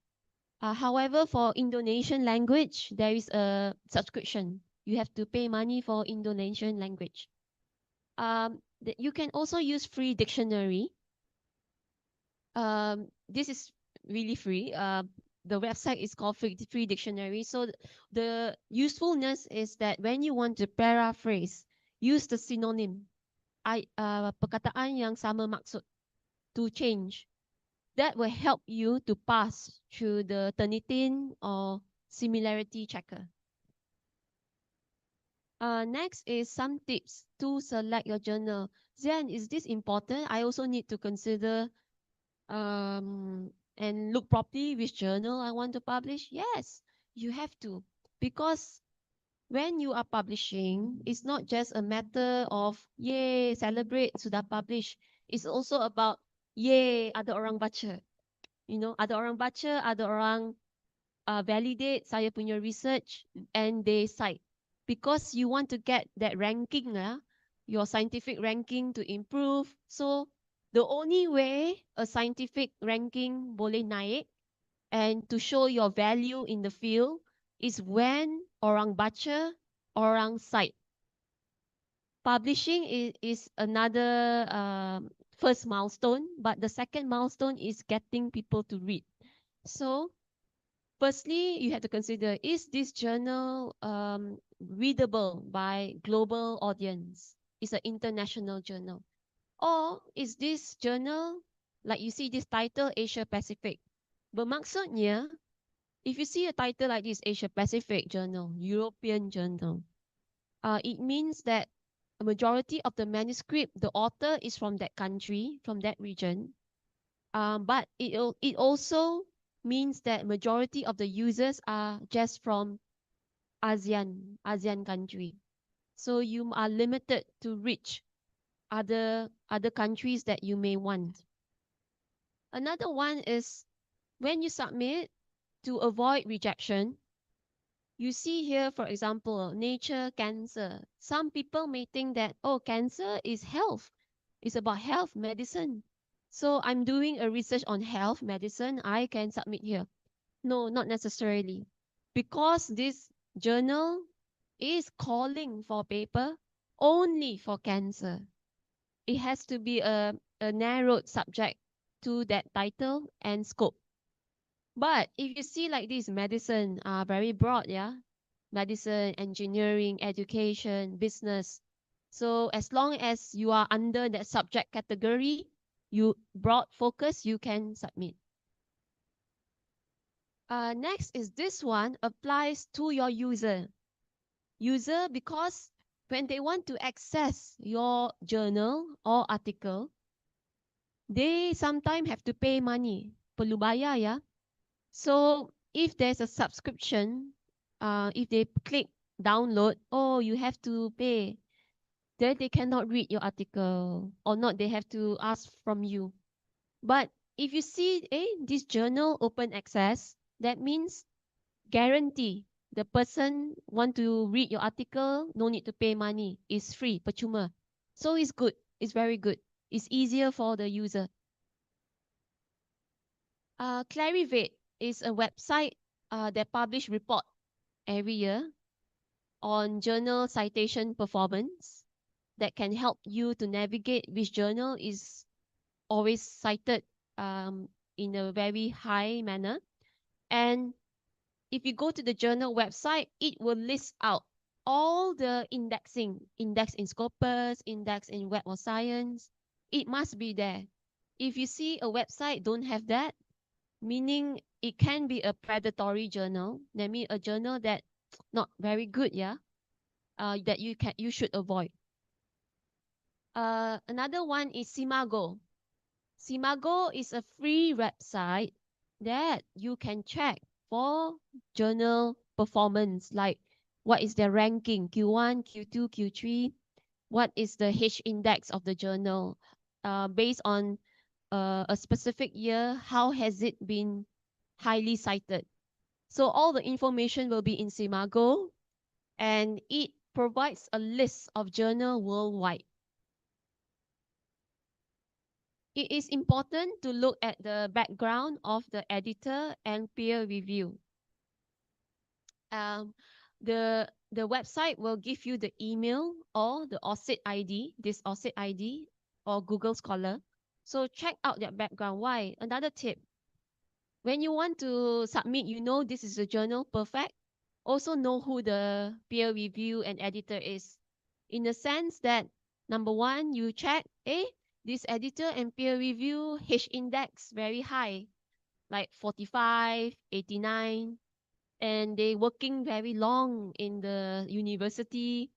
However, for Indonesian language, there is a subscription. You have to pay money for Indonesian language. You can also use free dictionary. This is really free. The website is called free dictionary. So the usefulness is that when you want to paraphrase, use the synonym. Perkataan yang sama maksud to change. That will help you to pass through the Turnitin or similarity checker. Next is some tips to select your journal. Then, is this important? I also need to consider and look properly which journal I want to publish. Yes, you have to. Because when you are publishing, it's not just a matter of, yay, celebrate, sudah publish. It's also about, yay, ada orang baca. Ada orang baca, ada orang validate saya punya research and they cite. Because you want to get that ranking, your scientific ranking to improve. So the only way a scientific ranking boleh naik and to show your value in the field is when orang baca, orang cite. Publishing is another first milestone, but the second milestone is getting people to read. So firstly, you have to consider, is this journal readable by global audience? It's an international journal. Or is this journal, like you see this title, Asia Pacific? Bermaksudnya, if you see a title like this, Asia Pacific Journal, European Journal, it means that a majority of the manuscript, the author is from that country, from that region. But it also means that majority of the users are just from ASEAN country. So you are limited to reach other countries that you may want. Another one is when you submit, to avoid rejection. You see here, for example, Nature Cancer. Some people may think that, oh, cancer is health. It's about health, medicine. So I'm doing a research on health, medicine. I can submit here. No, not necessarily. Because this journal is calling for paper only for cancer. It has to be a narrowed subject to that title and scope. But if you see like this, medicine are very broad, yeah? Medicine, engineering, education, business. So as long as you are under that subject category, you broad focus, you can submit. Next is this one applies to your user. user because when they want to access your journal or article, they sometimes have to pay money. Perlu bayar ya. So if there's a subscription, if they click download, oh, you have to pay. Then they cannot read your article or not. They have to ask from you. But if you see, this journal open access, that means guarantee the person want to read your article, no need to pay money. It's free, percuma. So it's good. It's very good. It's easier for the user. Clarivate is a website that publish report every year on journal citation performance that can help you to navigate which journal is always cited in a very high manner. And if you go to the journal website, it will list out all the indexing, index in Scopus, index in Web of Science. It must be there. If you see a website don't have that, meaning it can be a predatory journal. That means a journal that not very good, yeah, that you should avoid. Another one is Simago. Simago is a free website that you can check for journal performance, like what is their ranking, Q1, Q2, Q3, what is the H index of the journal, based on a specific year, how has it been highly cited. So all the information will be in Simago, and it provides a list of journal worldwide. It is important to look at the background of the editor and peer review. Um, the website will give you the email or the OSIT ID, this OSIT ID or Google Scholar. So check out their background. Why? Another tip. When you want to submit, you know this is a journal perfect. Also know who the peer review and editor is. In the sense that number one, you check, this editor and peer review H index very high, like 45, 89, and they working very long in the university,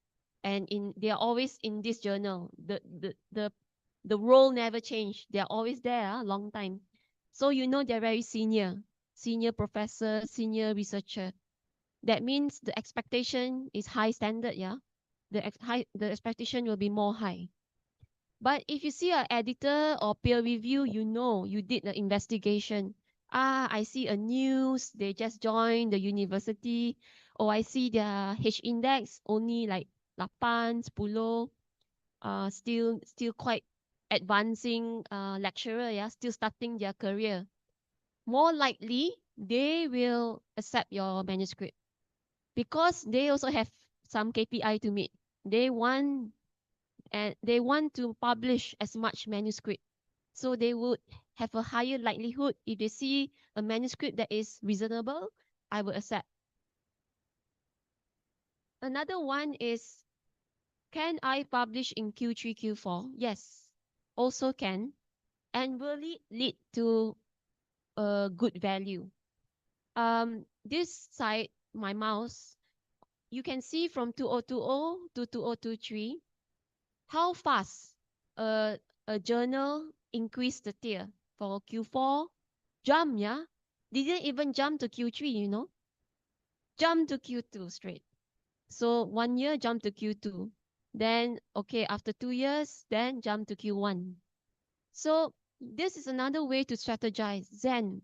and they are always in this journal. The role never change. They are always there, long time. So you know they're very senior professor, senior researcher. That means the expectation is high standard, yeah. The expectation will be more high. But if you see an editor or peer review, you know you did the investigation. I see a news, they just joined the university. Or I see their H index only like 8, 10, still quite advancing lecturer, yeah, still starting their career. More likely, they will accept your manuscript because they also have some KPI to meet. They want to publish as much manuscript. So they would have a higher likelihood if they see a manuscript that is reasonable, I will accept. Another one is, can I publish in Q3, Q4? Yes, also can, and will it lead to a good value. This side, my mouse, you can see from 2020 to 2023 how fast a, a journal increased the tier. For Q4, jump, yeah? Didn't even jump to Q3, jump to Q2 straight. So 1 year, jump to Q2. Then, okay, after 2 years, then jump to Q1. So this is another way to strategize. Then,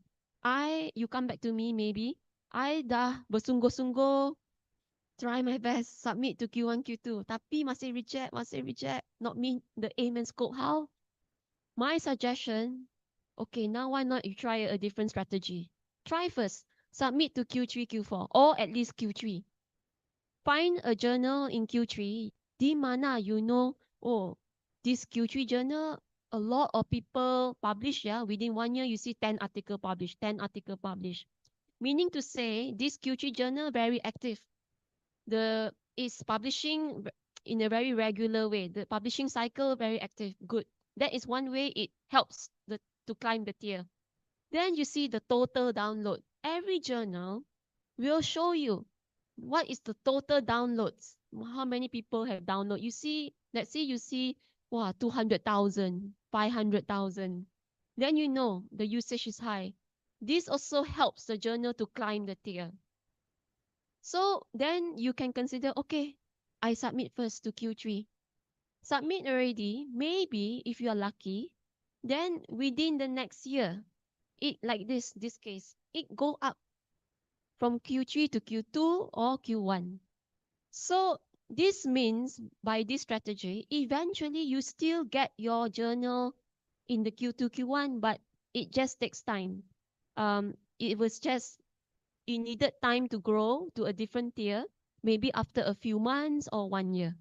you come back to me maybe, I dah bersungguh-sungguh, try my best, submit to Q1, Q2. Tapi masih reject. Not mean the aim and scope. How? My suggestion, okay, now why not you try a different strategy? Try first, submit to Q3, Q4, or at least Q3. Find a journal in Q3, di mana oh, this Q3 journal, a lot of people publish, yeah, within 1 year, you see 10 article published, 10 article published. Meaning to say, this Q3 journal very active. It's publishing in a very regular way. The publishing cycle very active, good. That is one way it helps to climb the tier. Then you see the total download. Every journal will show you what is the total downloads? How many people have download? You see, let's say you see, wow, 200,000, 500,000. Then you know the usage is high. This also helps the journal to climb the tier. So then you can consider, okay, I submit first to Q3. Submit already, maybe if you are lucky, then within the next year, it like this case, it go up from Q3 to Q2 or Q1. So this means by this strategy, eventually you still get your journal in the Q2, Q1, but it just takes time. It was just it needed time to grow to a different tier, maybe after a few months or 1 year.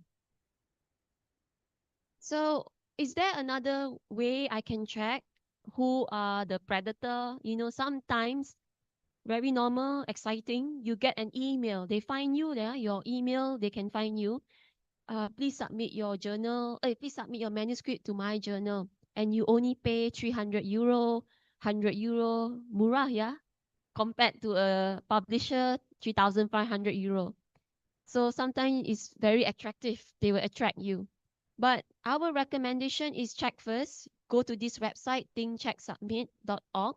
So is there another way I can check who are the predator? You know, sometimes very normal, exciting. You get an email. They find you there, your email, they can find you. Please submit your journal. Please submit your manuscript to my journal. And you only pay 300 euro, 100 euro, murah, yeah? Compared to a publisher, 3,500 euro. So sometimes it's very attractive. They will attract you. But our recommendation is check first. Go to this website, thinkchecksubmit.org.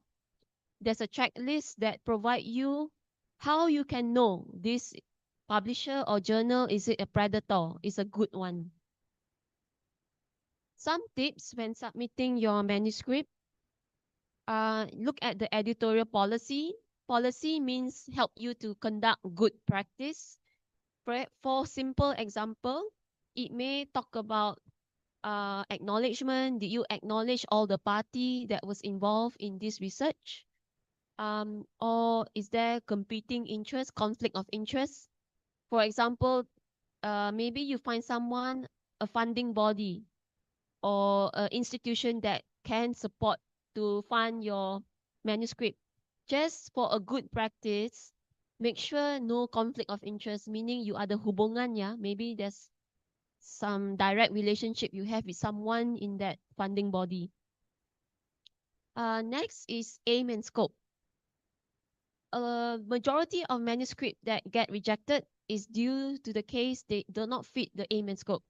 There's a checklist that provide you how you can know this publisher or journal is it a predator, is a good one. Some tips when submitting your manuscript. Look at the editorial policy. Policy means help you to conduct good practice. For simple example, it may talk about acknowledgement. Did you acknowledge all the party that was involved in this research? Or is there competing interest, conflict of interest? For example, maybe you find someone, a funding body or an institution that can support to fund your manuscript. Just for a good practice, make sure no conflict of interest, meaning you are the hubungan, yeah. Maybe there's some direct relationship you have with someone in that funding body. Next is aim and scope. A majority of manuscript that get rejected is due to the case they do not fit the aim and scope.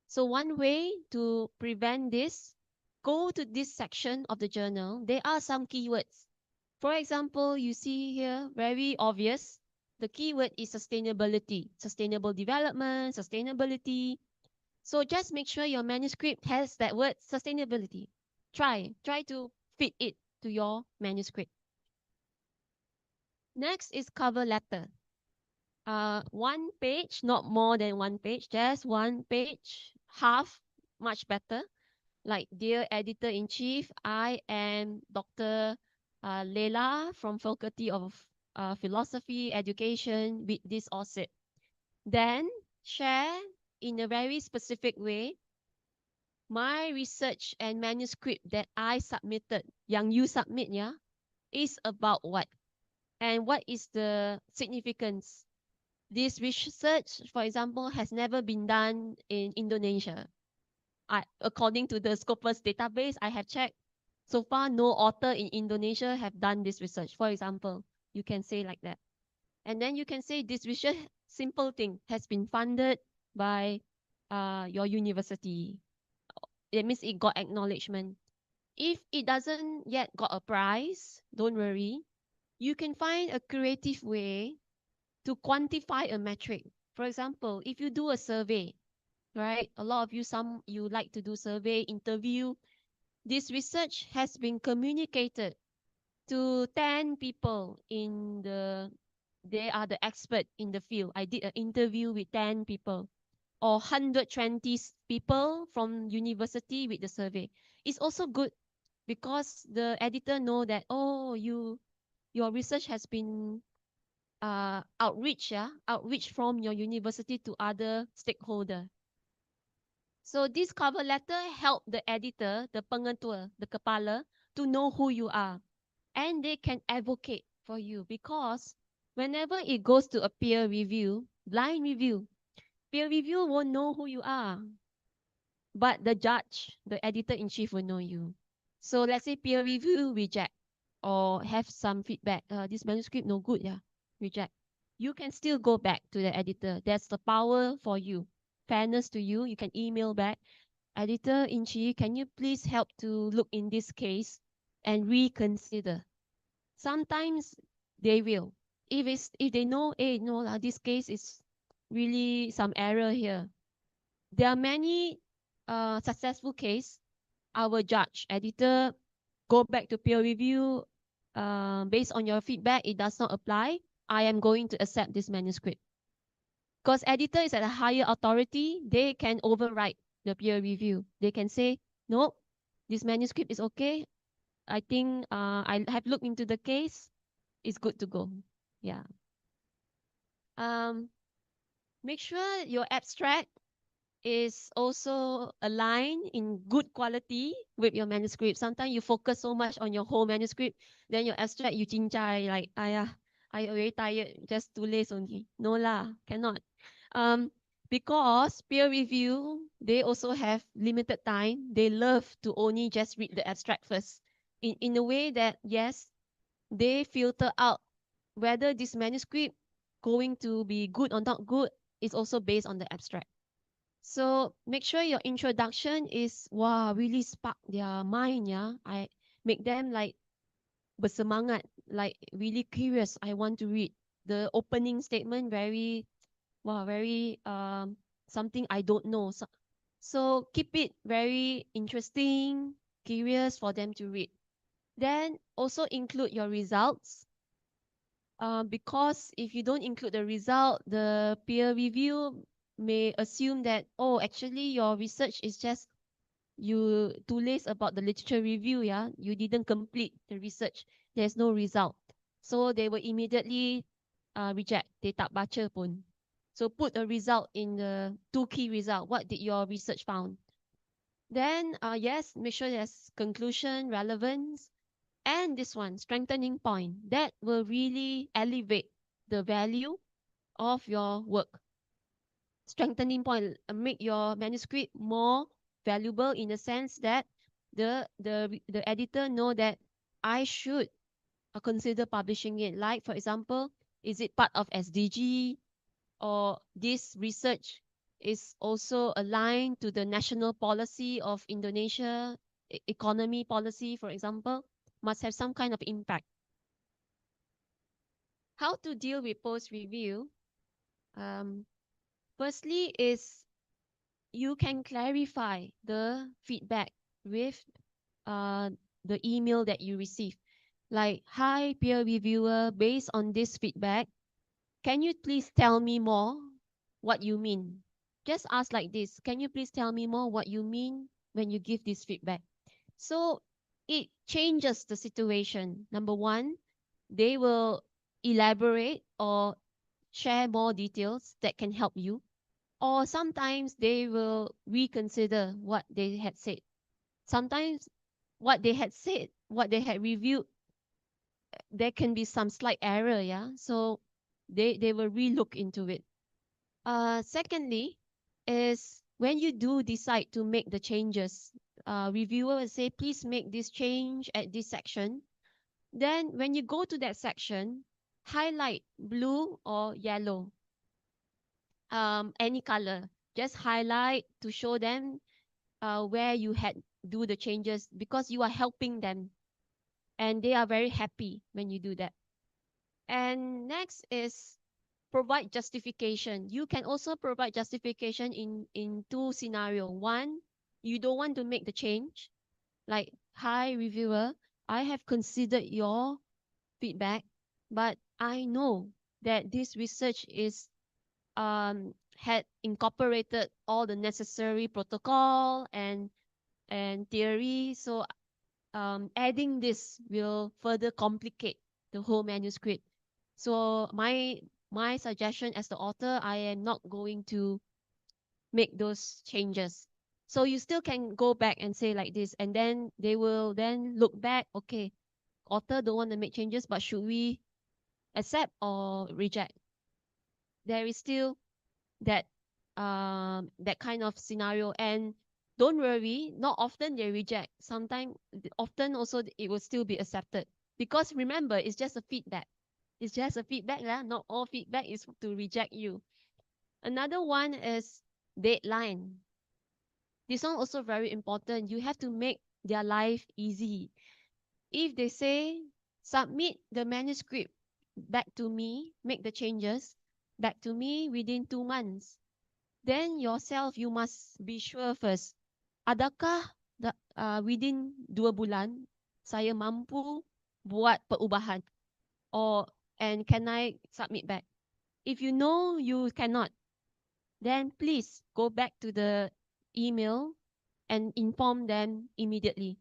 So one way to prevent this, go to this section of the journal. There are some keywords. For example, you see here, very obvious. The keyword is sustainability, sustainable development, sustainability. So just make sure your manuscript has that word sustainability. Try to fit it to your manuscript. Next is cover letter. One page, not more than one page, just one page, half, much better. Like, dear editor-in-chief, I am Dr. Leila from Faculty of Philosophy Education with this OSIP. Then share in a very specific way my research and manuscript that I submitted, yang you submit, yeah, is about what? And what is the significance? This research, for example, has never been done in Indonesia. According to the Scopus database I have checked, so far no author in Indonesia have done this research. For example, you can say like that. And then you can say this research, simple thing, has been funded by your university. It means it got acknowledgement. If it doesn't yet got a prize, don't worry. You can find a creative way to quantify a metric. For example, if you do a survey, right? A lot of you like to do survey, interview. This research has been communicated to 10 people they are the expert in the field. I did an interview with 10 people or 120 people from university with the survey. It's also good because the editor know that, oh, your research has been outreach from your university to other stakeholder. So this cover letter help the editor, the pengetua, the kepala, to know who you are. And they can advocate for you because whenever it goes to a peer review, blind review, peer review won't know who you are. But the judge, the editor-in-chief will know you. So let's say peer review reject or have some feedback. This manuscript no good, yeah, reject. you can still go back to the editor. That's the power for you. Fairness to you. You can email back, Editor Inchi, can you please help to look in this case and reconsider? Sometimes they will. If they know, hey, no, this case is really some error here. There are many successful case. Our judge, editor, go back to peer review. Based on your feedback, it does not apply. I am going to accept this manuscript. Because editor is at a higher authority, they can override the peer review. They can say, no, this manuscript is okay. I think I have looked into the case. It's good to go. Yeah. Um, Make sure your abstract is also aligned in good quality with your manuscript. Sometimes you focus so much on your whole manuscript, then your abstract you cincai like, I already tired, just tulis only. No lah, cannot. Um, because peer review, they also have limited time. They love to only just read the abstract first. In a way that yes, they filter out whether this manuscript going to be good or not good is also based on the abstract. So make sure your introduction is wow, really spark their mind, yeah. I make them like bersemangat, like really curious. I want to read. The opening statement very wow, very something I don't know. So keep it very interesting, curious for them to read. Then also include your results. Because if you don't include the result, the peer review may assume that, oh, actually your research is just you tulis about the literature review, yeah, you didn't complete the research. There's no result. So they will immediately reject. They tak baca pun. So put a result in the two key result. What did your research found? Then yes, make sure there's conclusion, relevance, and this one, strengthening point. That will really elevate the value of your work. Strengthening point, make your manuscript more valuable in the sense that the editor know that I should consider publishing it. Like for example, is it part of SDG, or this research is also aligned to the national policy of Indonesia, economy policy, for example, must have some kind of impact. How to deal with post review? Firstly, is you can clarify the feedback with uh, the email that you receive. Like, hi, peer reviewer, based on this feedback, can you please tell me more what you mean? Just ask like this. Can you please tell me more what you mean when you give this feedback? So it changes the situation. Number one, they will elaborate or share more details that can help you. Or sometimes they will reconsider what they had said. Sometimes what they had said, what they had reviewed, there can be some slight error, yeah. So they will relook into it. Secondly, is when you do decide to make the changes, reviewer will say, please make this change at this section. Then when you go to that section, highlight blue or yellow, any color. Just highlight to show them where you had do the changes, because you are helping them and they are very happy when you do that. And next is provide justification. You can also provide justification in two scenario. One, you don't want to make the change, like, hi reviewer, I have considered your feedback, but I know that this research is had incorporated all the necessary protocol and theory. So adding this will further complicate the whole manuscript. So my suggestion as the author, I am not going to make those changes. So you still can go back and say like this, and then they will then look back. Okay, author don't want to make changes, but should we accept or reject? There is still that that kind of scenario, and don't worry, not often they reject. Sometimes, often also it will still be accepted, because remember, it's just a feedback. It's just a feedback lah. Not all feedback is to reject you. Another one is deadline. This one also very important. You have to make their life easy. If they say submit the manuscript back to me, make the changes back to me within 2 months, then yourself you must be sure first. Adakah within 2 bulan saya mampu buat perubahan, or and can I submit back? If you know you cannot, then please go back to the email and inform them immediately.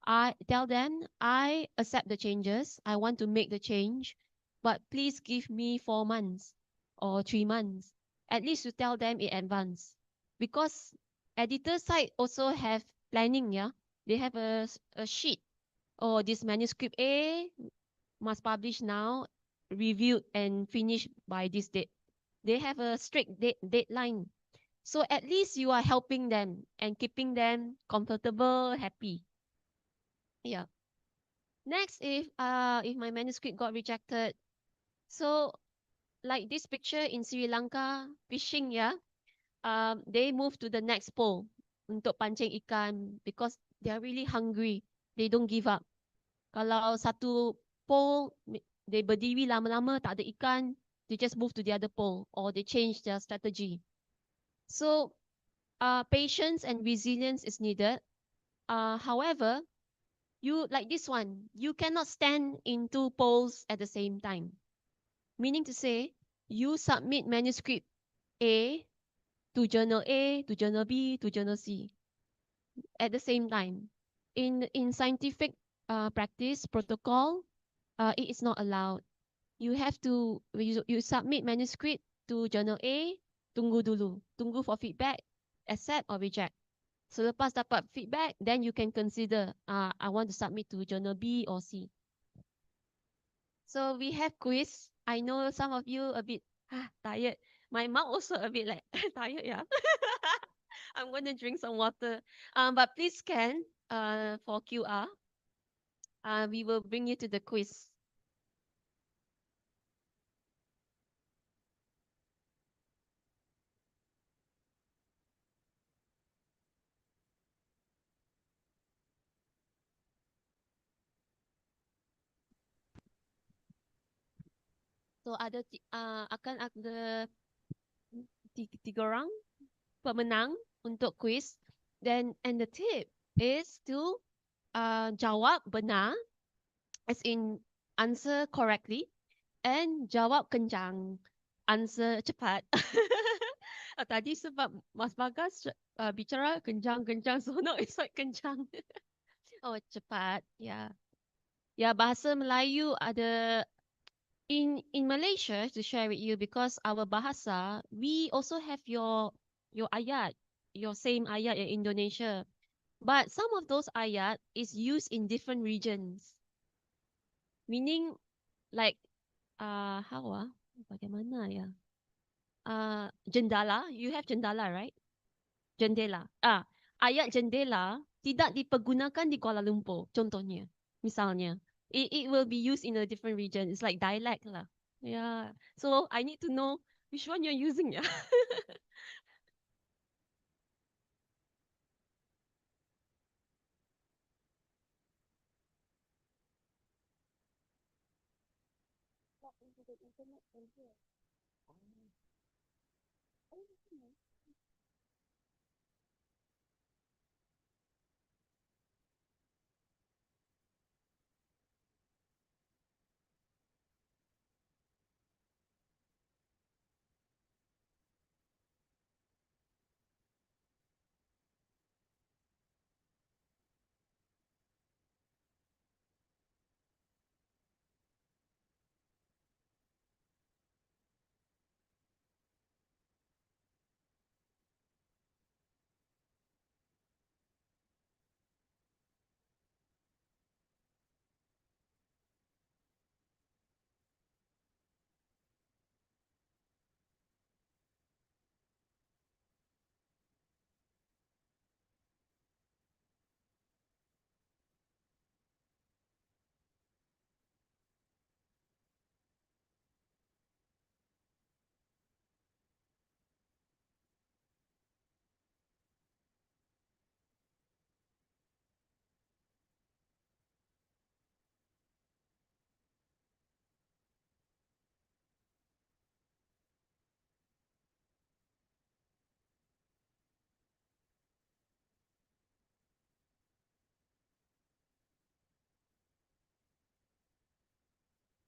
I tell them I accept the changes. I want to make the change, but please give me 4 months or 3 months. At least you tell them in advance, because editor side also have planning. Yeah, they have a sheet. Oh, this manuscript A must publish now, reviewed and finished by this date. They have a strict deadline. So at least you are helping them and keeping them comfortable, happy. Yeah. Next, if my manuscript got rejected, so like this picture in Sri Lanka fishing, yeah, they move to the next pole untuk pancing ikan because they are really hungry. They don't give up. Kalau satu pole they berdiri lama-lama tak ada ikan, they just move to the other pole or they change their strategy. So patience and resilience is needed. However, you like this one, you cannot stand in two poles at the same time. Meaning to say, you submit manuscript A to journal A, to journal B, to journal C at the same time. In scientific practice protocol, it is not allowed. You have to you submit manuscript to journal A, tunggu dulu, tunggu for feedback, accept or reject. So lepas dapat feedback, then you can consider, I want to submit to journal B or C. So we have quiz. I know some of you a bit tired. My mouth also a bit like tired, yeah. I'm going to drink some water. But please scan for QR. We will bring you to the quiz. So akan ada tiga orang pemenang untuk quiz. Then and the tip is to jawab benar, as in answer correctly, and jawab kencang, answer cepat. Tadi sebab Mas Bagas bicara kencang-kencang, so now it's like kencang. Oh, cepat. Yeah. Ya, bahasa Melayu ada in Malaysia, to share with you, because our bahasa, we also have your ayat, your same ayat in Indonesia. But some of those ayat is used in different regions. Meaning like how bagaimana ya? Jendela, you have jendela, right? Jendela. Ayat jendela tidak dipergunakan di Kuala Lumpur, contohnya. Misalnya. It will be used in a different region. It's like dialect lah. Yeah. So I need to know which one you're using. Yeah.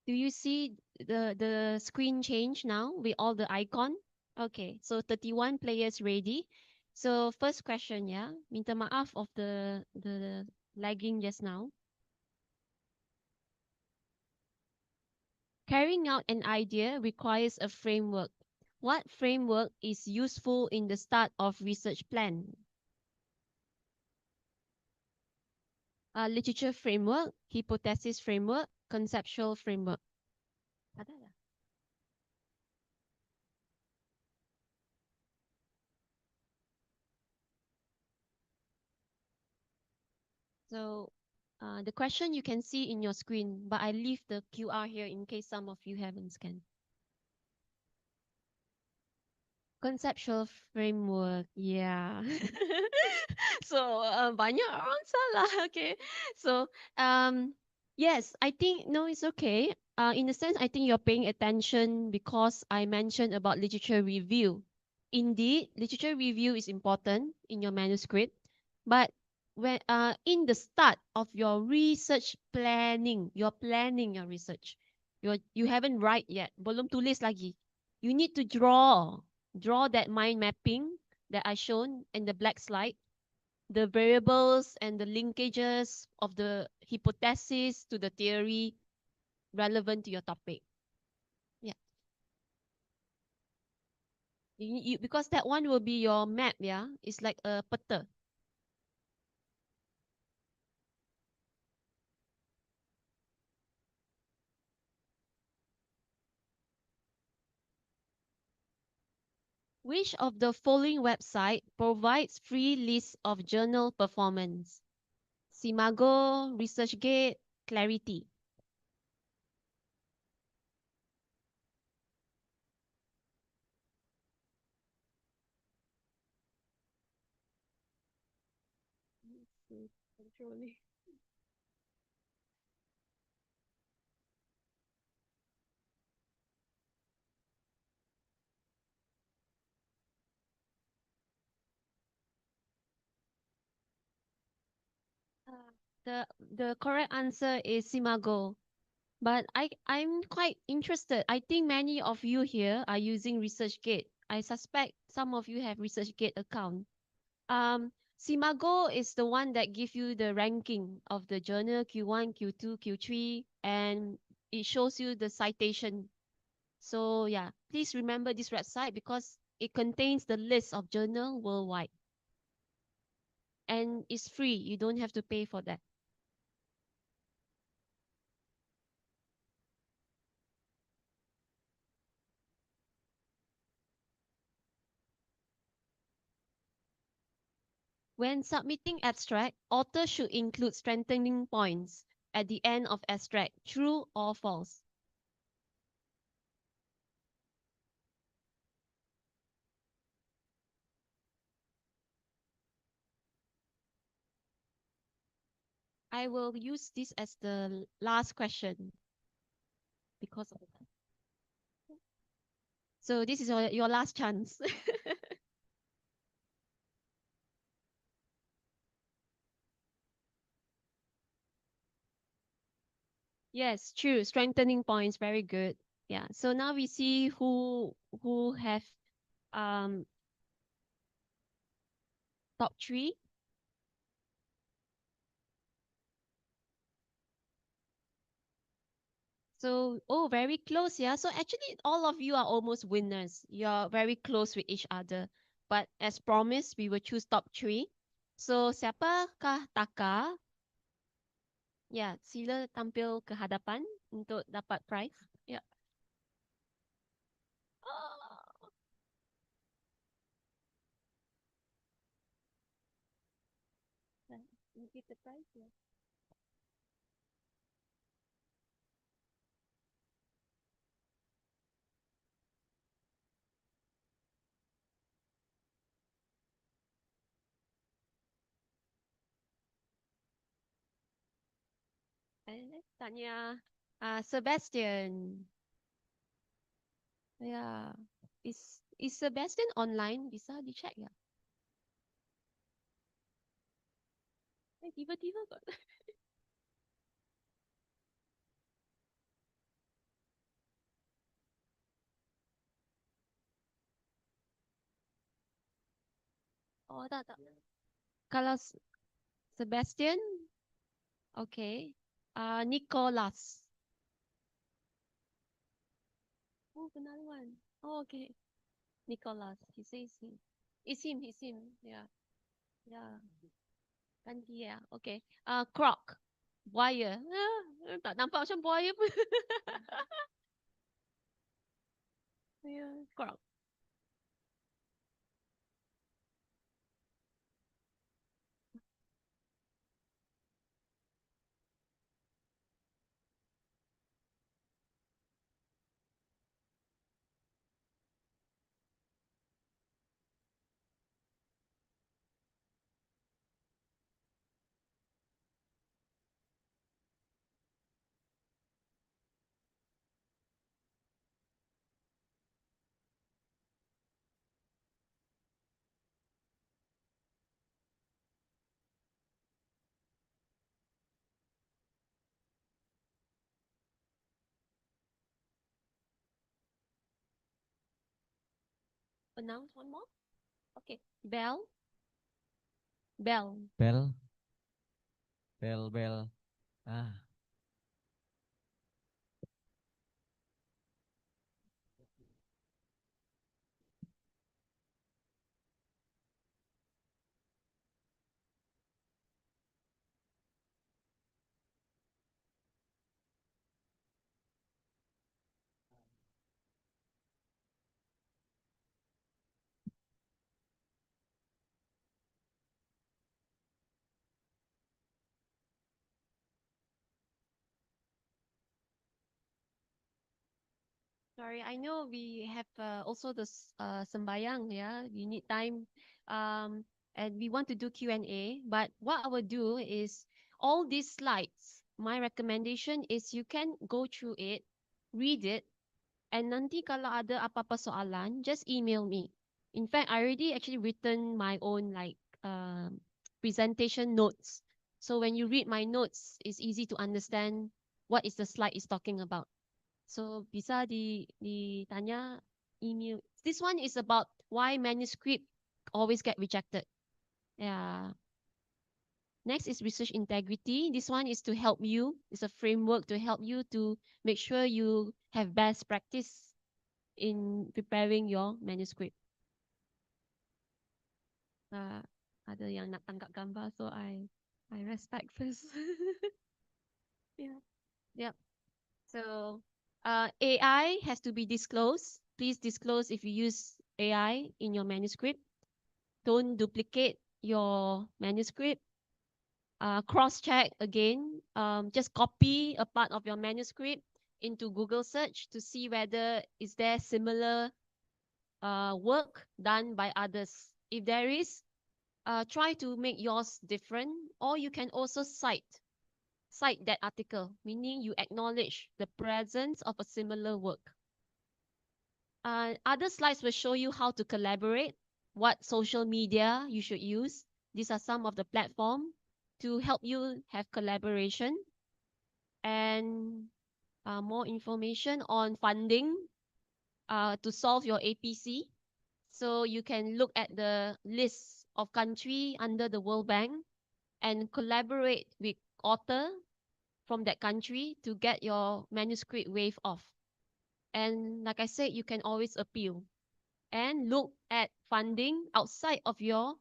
Do you see the screen change now with all the icon? Okay, so 31 players ready. So first question, yeah. Minta maaf of the lagging just now. Carrying out an idea requires a framework. What framework is useful in the start of research plan? Literature framework, hypothesis framework, conceptual framework. Ada tak? So the question you can see in your screen, but I leave the QR here in case some of you haven't scanned. Conceptual framework, yeah. So banyak orang salah. Okay, so yes, I think no, it's okay. In a sense, I think you're paying attention because I mentioned about literature review. Indeed, literature review is important in your manuscript, but when in the start of your research planning, you're planning your research. You haven't write yet, belum tulis lagi. You need to draw that mind mapping that I shown in the black slide, the variables and the linkages of the hypothesis to the theory relevant to your topic. Yeah. Because that one will be your map, yeah. It's like a peta. Which of the following website provides free list of journal performance? Simago, ResearchGate, Clarity. Controlling. The correct answer is Simago. But I'm quite interested. I think many of you here are using ResearchGate. I suspect some of you have ResearchGate account. Simago is the one that gives you the ranking of the journal Q1, Q2, Q3, and it shows you the citation. So yeah, please remember this website because it contains the list of journal worldwide. And it's free. You don't have to pay for that. When submitting abstract, author should include strengthening points at the end of abstract, true or false. I will use this as the last question because of the time. So this is your last chance. Yes, true. Strengthening points, very good. Yeah. So now we see who have um top three. So, oh, very close, yeah. So actually, all of you are almost winners. You're very close with each other. But as promised, we will choose top three. So, siapakah Taka? Ya, sila tampil ke hadapan untuk dapat prize. Ya. Oh, give the prize, ya. Tanya Sebastian. Ya. Is Sebastian online? Bisa dicek ya? Tiba-tiba kok. Oh, tak. Kalau Sebastian, okay. Nicholas. Oh, another one. Oh, okay. Nicholas. He says him. It's him. It's him. Yeah. Yeah. Kan dia. Okay. Croc. Buaya. Tak nampak macam buaya pun. Yeah. Croc. Pronounce one more. Okay. Bell. Bell. Bel, bel, bel. Ah, Sorry, I know we have also the sembayang, yeah. We need time, and we want to do Q&A. But what I will do is all these slides. My recommendation is you can go through it, read it, and nanti kalau ada apa-apa soalan, just email me. In fact, I already actually written my own like presentation notes. So when you read my notes, it's easy to understand what is the slide is talking about. So bisa ditanya email. This one is about why manuscript always get rejected. Yeah. Next is research integrity. This one is to help you. It's a framework to help you to make sure you have best practice in preparing your manuscript. Ada yang nak tangkap gambar, so I respect first. Yeah. Yep. So AI has to be disclosed. Please disclose if you use AI in your manuscript. Don't duplicate your manuscript. Cross-check again. Just copy a part of your manuscript into Google search to see whether is there similar work done by others. If there is, try to make yours different, or you can also cite that article, meaning you acknowledge the presence of a similar work. Other slides will show you how to collaborate, what social media you should use. These are some of the platform to help you have collaboration, and more information on funding to solve your APC. So you can look at the list of country under the World Bank and collaborate with author from that country to get your manuscript waived off. And like I said, you can always appeal and look at funding outside of your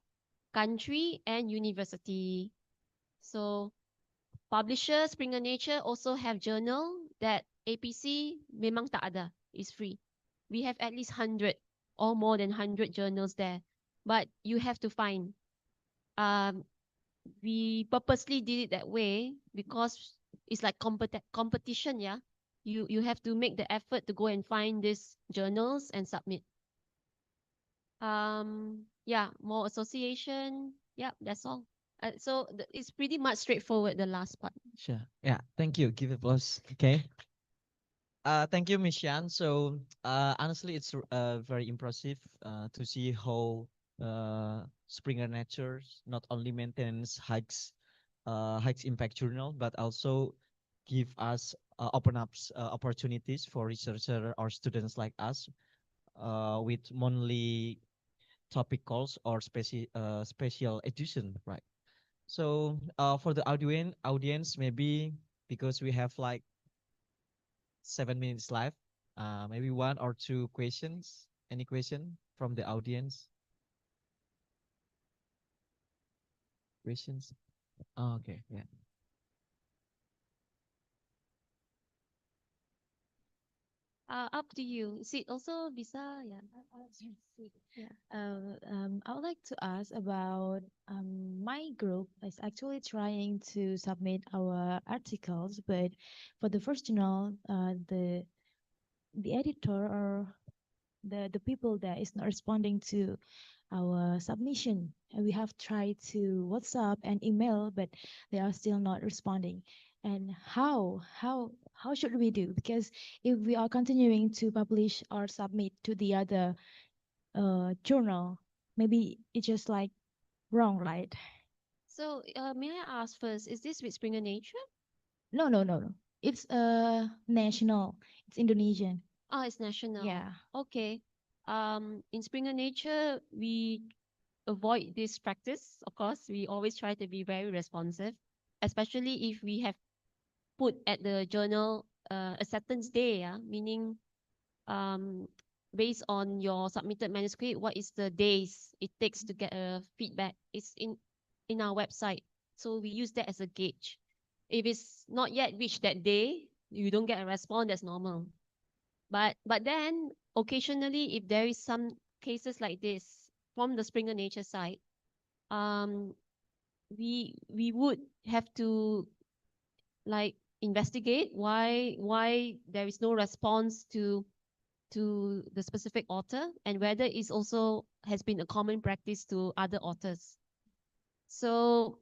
country and university. So publisher SpringerNature also have journal that APC memang tak ada, is free. We have at least 100 or more than 100 journals there, but you have to find. We purposely did it that way because it's like competition, yeah. You have to make the effort to go and find these journals and submit. Yeah, more association. Yeah, that's all. So it's pretty much straightforward, the last part. sure. Yeah, thank you. Give applause. Okay. Thank you, Miss Yan. So, honestly, it's very impressive to see how Springer Nature not only maintains hikes impact journal, but also give us open up opportunities for researcher or students like us with monthly topic calls or special edition, right? So for the audience, maybe because we have like 7 minutes left, maybe one or two questions. Any question from the audience? Questions? Oh, okay, yeah. Up to you. Is it also bisa? Yeah. Yeah. I would like to ask about my group is actually trying to submit our articles, but for the first journal, the editor or the people that is not responding to our submission. And we have tried to WhatsApp and email, but they are still not responding. And how should we do? Because if we are continuing to publish or submit to the other journal, maybe it's just like wrong, right? So, may I ask first, is this with SpringerNature? No, no, no, no. It's national. It's Indonesian. Oh, it's national. Yeah. Okay. In SpringerNature, we avoid this practice. Of course, we always try to be very responsive, especially if we have put at the journal acceptance day, yeah, meaning um, based on your submitted manuscript, what is the days it takes to get a feedback? It's in our website, so we use that as a gauge. If it's not yet reached that day, you don't get a response. That's normal. But then occasionally, if there is some cases like this from the Springer Nature side, um, we would have to like investigate why there is no response to the specific author and whether it's also has been a common practice to other authors. So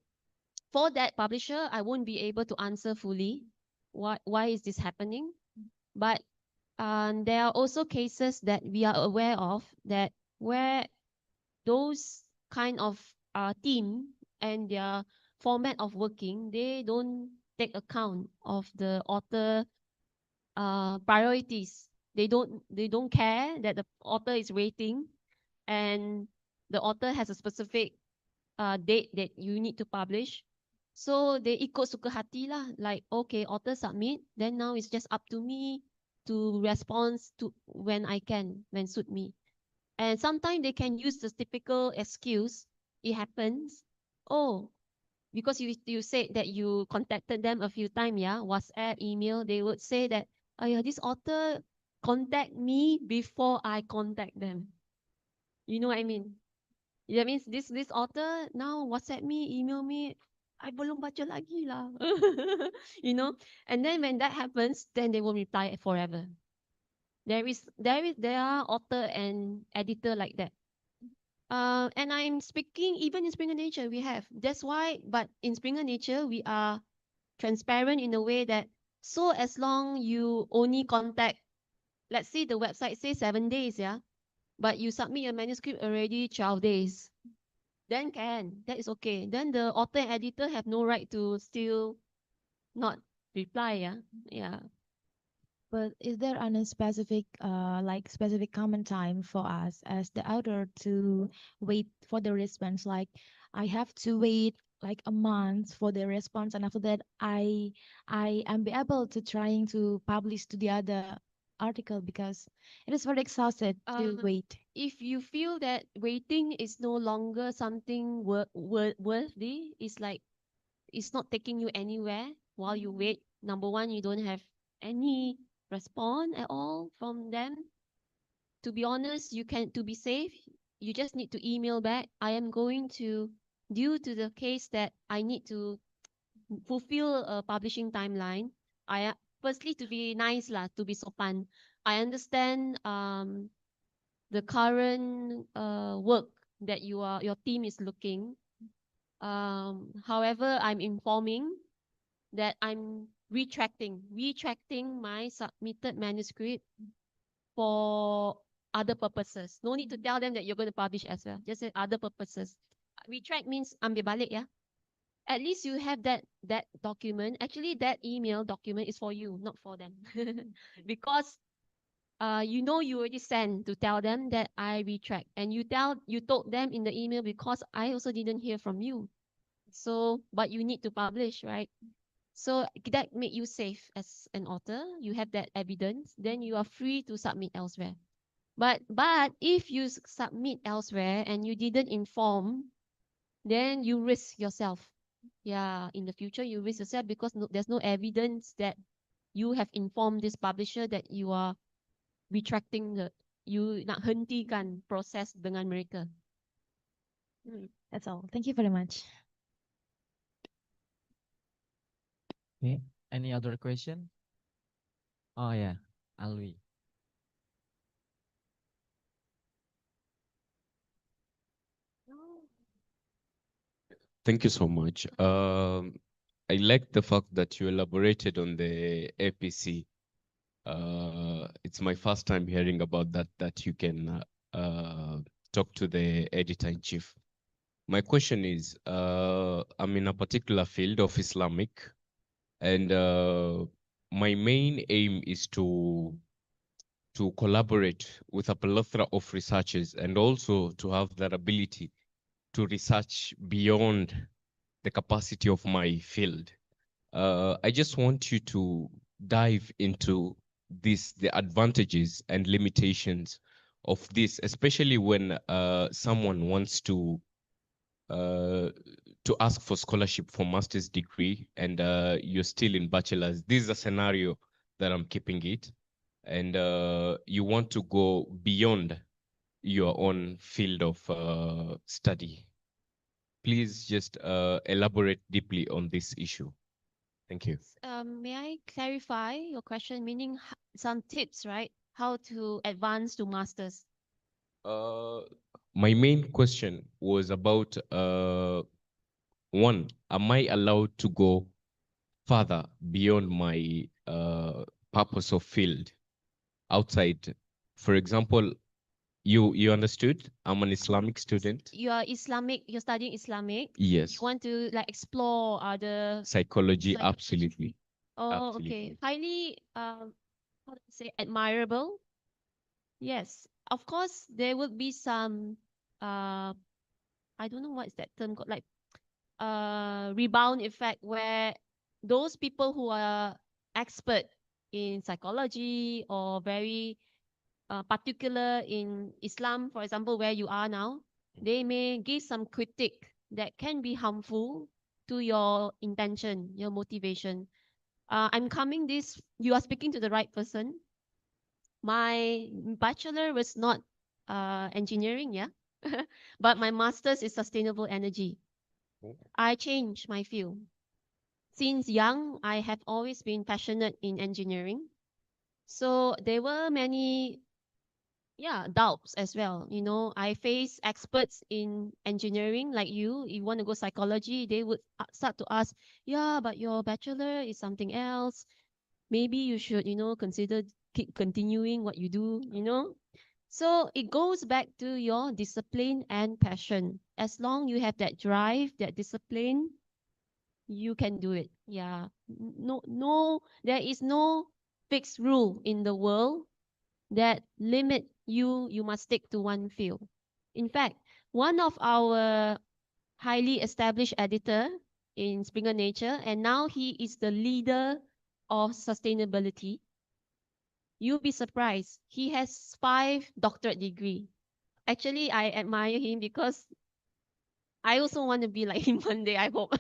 for that publisher, I won't be able to answer fully why is this happening. But there are also cases that we are aware of that where those kind of team and their format of working, they don't take account of the author priorities. They don't care that the author is waiting and the author has a specific date that you need to publish. So they ikut suka hati lah. Like, okay, author submit, then now it's just up to me to respond to when I can, when suit me. And sometimes they can use the typical excuse. It happens. Oh, because you said that you contacted them a few times, yeah, WhatsApp, email, they would say that, oh yeah, this author contact me before I contact them. You know what I mean? That means this author now WhatsApp me, email me, I belum baca lagi lah. You know? And then when that happens, then they will reply forever. There are author and editor like that. And I'm speaking even in Springer Nature we have. That's why, but in Springer Nature we are transparent in a way that so as long you only contact, let's say the website says 7 days, yeah, but you submit your manuscript already 12 days, then that is okay. Then the author and editor have no right to still not reply, yeah. Yeah. But is there any specific, like specific common time for us as the author to wait for the response? Like I have to wait like a month for the response, and after that, I am be able to trying to publish to the other article because it is very exhausted to wait. If you feel that waiting is no longer something worthy, it's like it's not taking you anywhere while you wait. Number one, you don't have any response at all from them. To be honest, you can, to be safe, you just need to email back. I am going to, due to the case that I need to fulfill a publishing timeline. Firstly, to be nice lah, to be sopan. I understand the current work that your team is looking. However, I'm informing that I'm retracting my submitted manuscript for other purposes. No need to tell them that you're going to publish as well. Just say other purposes. Retract means ambil balik, yeah. At least you have that document. Actually, that email document is for you, not for them. Because you know you already sent to tell them that I retract, and you told them in the email because I also didn't hear from you. So, but you need to publish, right? So that make you safe as an author. You have that evidence, then you are free to submit elsewhere. But if you submit elsewhere and you didn't inform, then you risk yourself. Yeah, in the future you risk yourself because there's no evidence that you have informed this publisher that you are retracting you nak hentikan proses dengan mereka. That's all. Thank you very much. Okay. Any other question? Oh yeah, Alwi. Thank you so much. I like the fact that you elaborated on the APC. It's my first time hearing about that you can talk to the editor-in-chief. My question is, I'm in a particular field of Islamic, and my main aim is to collaborate with a plethora of researchers and also to have that ability to research beyond the capacity of my field. I just want you to dive into the advantages and limitations of this, especially when someone wants to ask for scholarship for master's degree and you're still in bachelor's. This is a scenario that I'm keeping it, and you want to go beyond your own field of study. Please just elaborate deeply on this issue. Thank you. May I clarify your question, meaning some tips, right? How to advance to masters? My main question was about one, am I allowed to go further beyond my purpose of field outside? For example, you understood? I'm an Islamic student. You are Islamic, you're studying Islamic. Yes. You want to like explore other Psychology, psychology. absolutely. Oh, Absolutely. okay. Highly how to say, admirable. Yes. Of course there would be some I don't know what is that term called, like rebound effect, where those people who are expert in psychology or very particular in Islam, for example, where you are now, they may give some critique that can be harmful to your intention, your motivation. I'm coming this, you are speaking to the right person. My bachelor was not engineering, yeah, but my master's is sustainable energy. I changed my field. Since young, I have always been passionate in engineering. So there were many, yeah, doubts as well. You know, I face experts in engineering like you want to go psychology, they would start to ask, yeah, but your bachelor is something else. Maybe you should, consider keep continuing what you do, So it goes back to your discipline and passion. As long you have that drive, that discipline, you can do it. Yeah. No, there is no fixed rule in the world that limit you must stick to one field. In fact, one of our highly established editor in SpringerNature, and now he is the leader of sustainability. You'll be surprised. He has 5 doctorate degree. Actually, I admire him because I also want to be like him one day, I hope.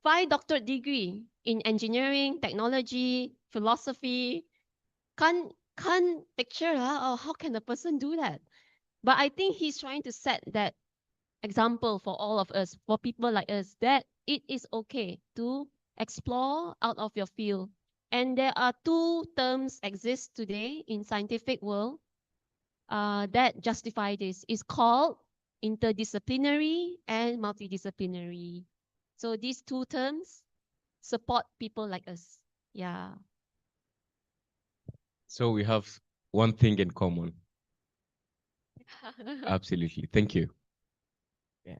5 doctorate degree in engineering, technology, philosophy. Can't picture how can a person do that? But I think he's trying to set that example for all of us, for people like us, that it is okay to explore out of your field. And there are 2 terms exist today in scientific world that justify this. It's called interdisciplinary and multidisciplinary. So these 2 terms support people like us. Yeah. So we have one thing in common. Absolutely. Thank you. Yeah.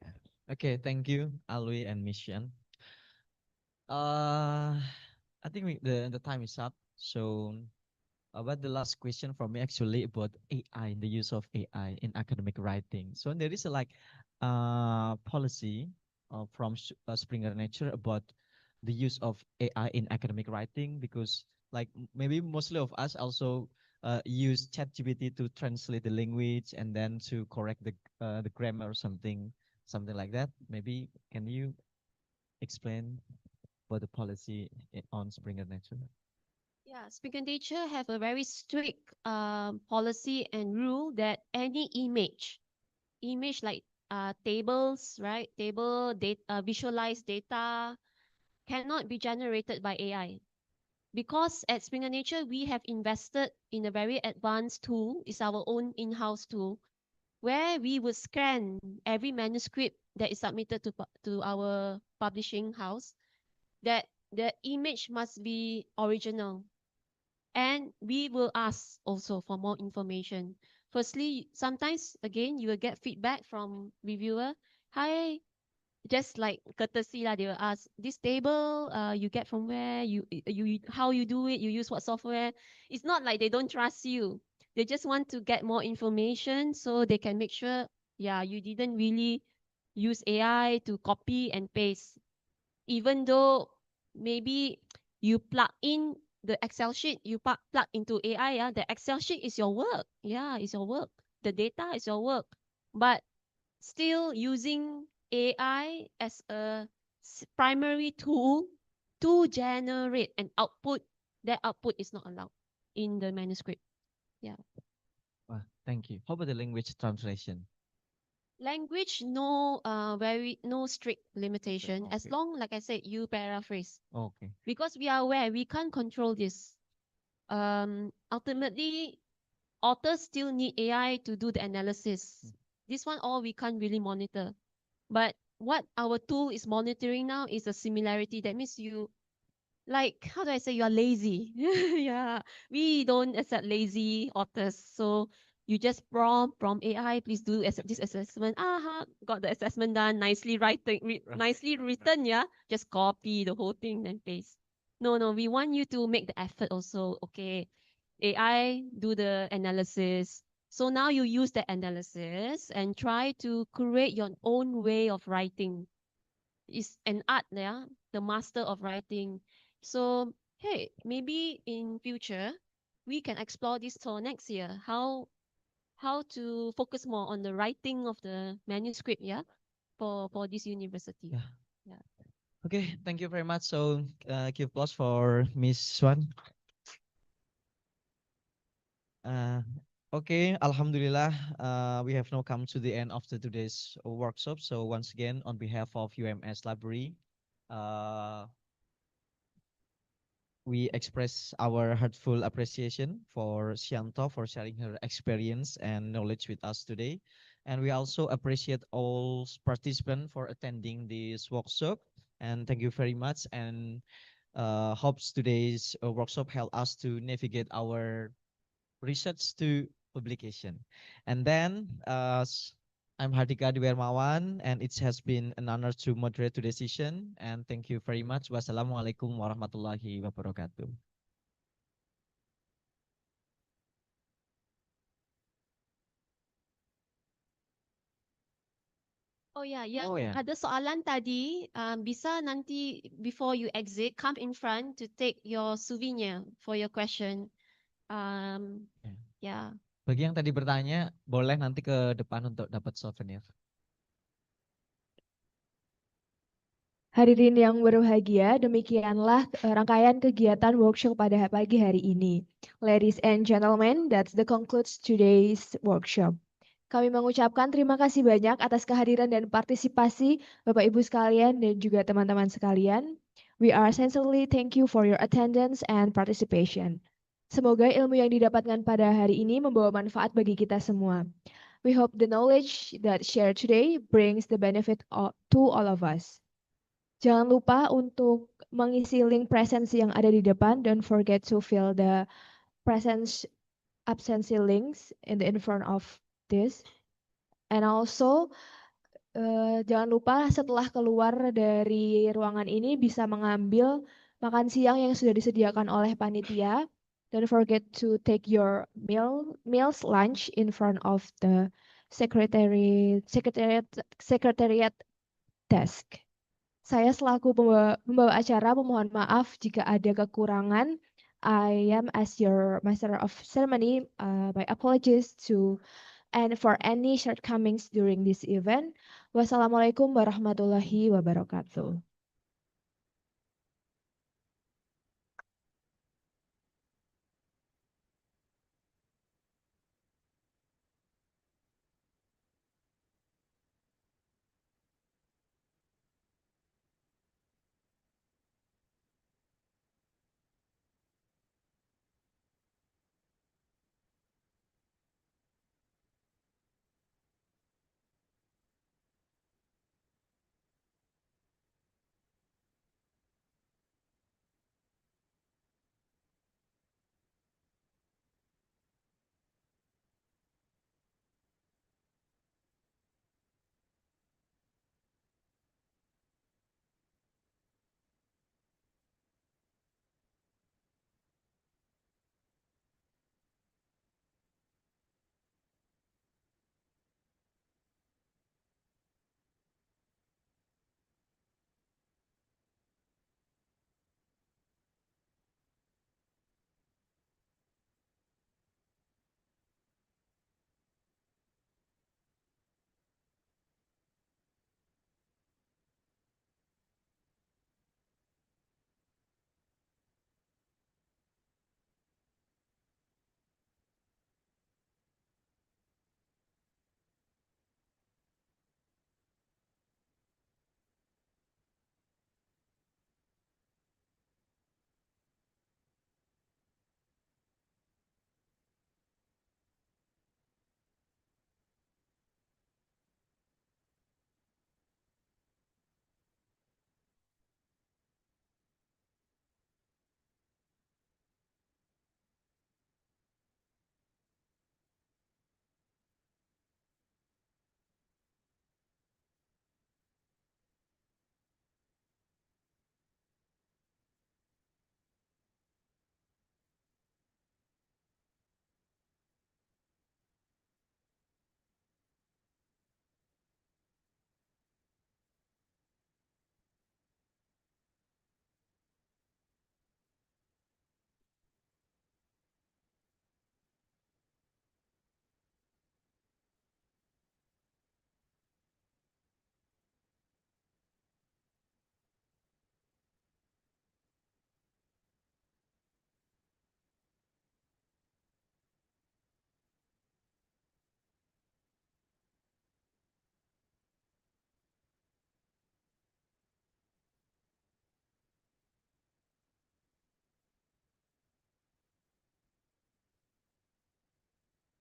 Okay, thank you, Alwi and Mission. I think the time is up. So But the last question for me actually about AI, the use of AI in academic writing. So there is a policy from Springer Nature about the use of AI in academic writing, because maybe mostly of us also use ChatGPT to translate the language and then to correct the grammar or something like that. Maybe can you explain about the policy on Springer Nature? Yeah, SpringerNature have a very strict policy and rule that any image like tables, right? Table data, visualized data cannot be generated by AI. Because at SpringerNature, we have invested in a very advanced tool. It's our own in-house tool where we would scan every manuscript that is submitted to our publishing house, that the image must be original. And we will ask also for more information. Firstly, sometimes again you will get feedback from reviewer. Hi, just like courtesy lah, they will ask this table you get from where, you how you do it, you use what software. It's not like they don't trust you. They just want to get more information so they can make sure, yeah, you didn't really use AI to copy and paste. Even though maybe you plug in the Excel sheet, you plug into AI, yeah, the Excel sheet is your work. Yeah, it's your work. The data is your work. But still using AI as a primary tool to generate an output, that output is not allowed in the manuscript. Yeah. Thank you. How about the language translation? Language, no strict limitation. As Okay. long, like I said, you paraphrase. Okay. Because we are aware we can't control this. Ultimately, authors still need AI to do the analysis. This one all we can't really monitor. But what our tool is monitoring now is a similarity. That means you, like, how do I say, you are lazy. Yeah, we don't accept lazy authors. So you just prompt AI, please do this assessment. Got the assessment done, nicely nicely written. Yeah, just copy the whole thing and paste. No, we want you to make the effort also. Okay, AI do the analysis. So now you use the analysis and try to create your own way of writing. It's an art, yeah, the master of writing. So hey, maybe in future we can explore this till next year. How to focus more on the writing of the manuscript, yeah, for this university. Yeah. Yeah. Okay, thank you very much. So give applause for Miss Swan. Okay, Alhamdulillah, we have now come to the end of today's workshop. So once again, on behalf of UMS Library, uh, we express our heartfelt appreciation for Shanto for sharing her experience and knowledge with us today. And we also appreciate all participants for attending this workshop. And thank you very much. And hopes today's workshop help us to navigate our research to publication. And then I'm Hardika Diwermawan, and it has been an honor to moderate today's session. And thank you very much. Wassalamualaikum warahmatullahi wabarakatuh. Oh ya, yang Oh ya. ada soalan tadi, bisa nanti before you exit, come in front to take your souvenir for your question. Yeah. Bagi yang tadi bertanya, boleh nanti ke depan untuk dapat souvenir. Hadirin yang berbahagia, demikianlah rangkaian kegiatan workshop pada pagi hari ini. Ladies and gentlemen, that's the concludes today's workshop. Kami mengucapkan terima kasih banyak atas kehadiran dan partisipasi Bapak Ibu sekalian dan juga teman-teman sekalian. We are sincerely thank you for your attendance and participation. Semoga ilmu yang didapatkan pada hari ini membawa manfaat bagi kita semua. We hope the knowledge that shared today brings the benefit to all of us. Jangan lupa untuk mengisi link presensi yang ada di depan. Don't forget to fill the presence absency links in front of this. And also, jangan lupa setelah keluar dari ruangan ini bisa mengambil makan siang yang sudah disediakan oleh panitia. Don't forget to take your meals lunch in front of the secretariat desk. Saya selaku pembawa acara memohon maaf jika ada kekurangan. I am as your master of ceremony. My apologies to and for any shortcomings during this event. Wassalamualaikum warahmatullahi wabarakatuh.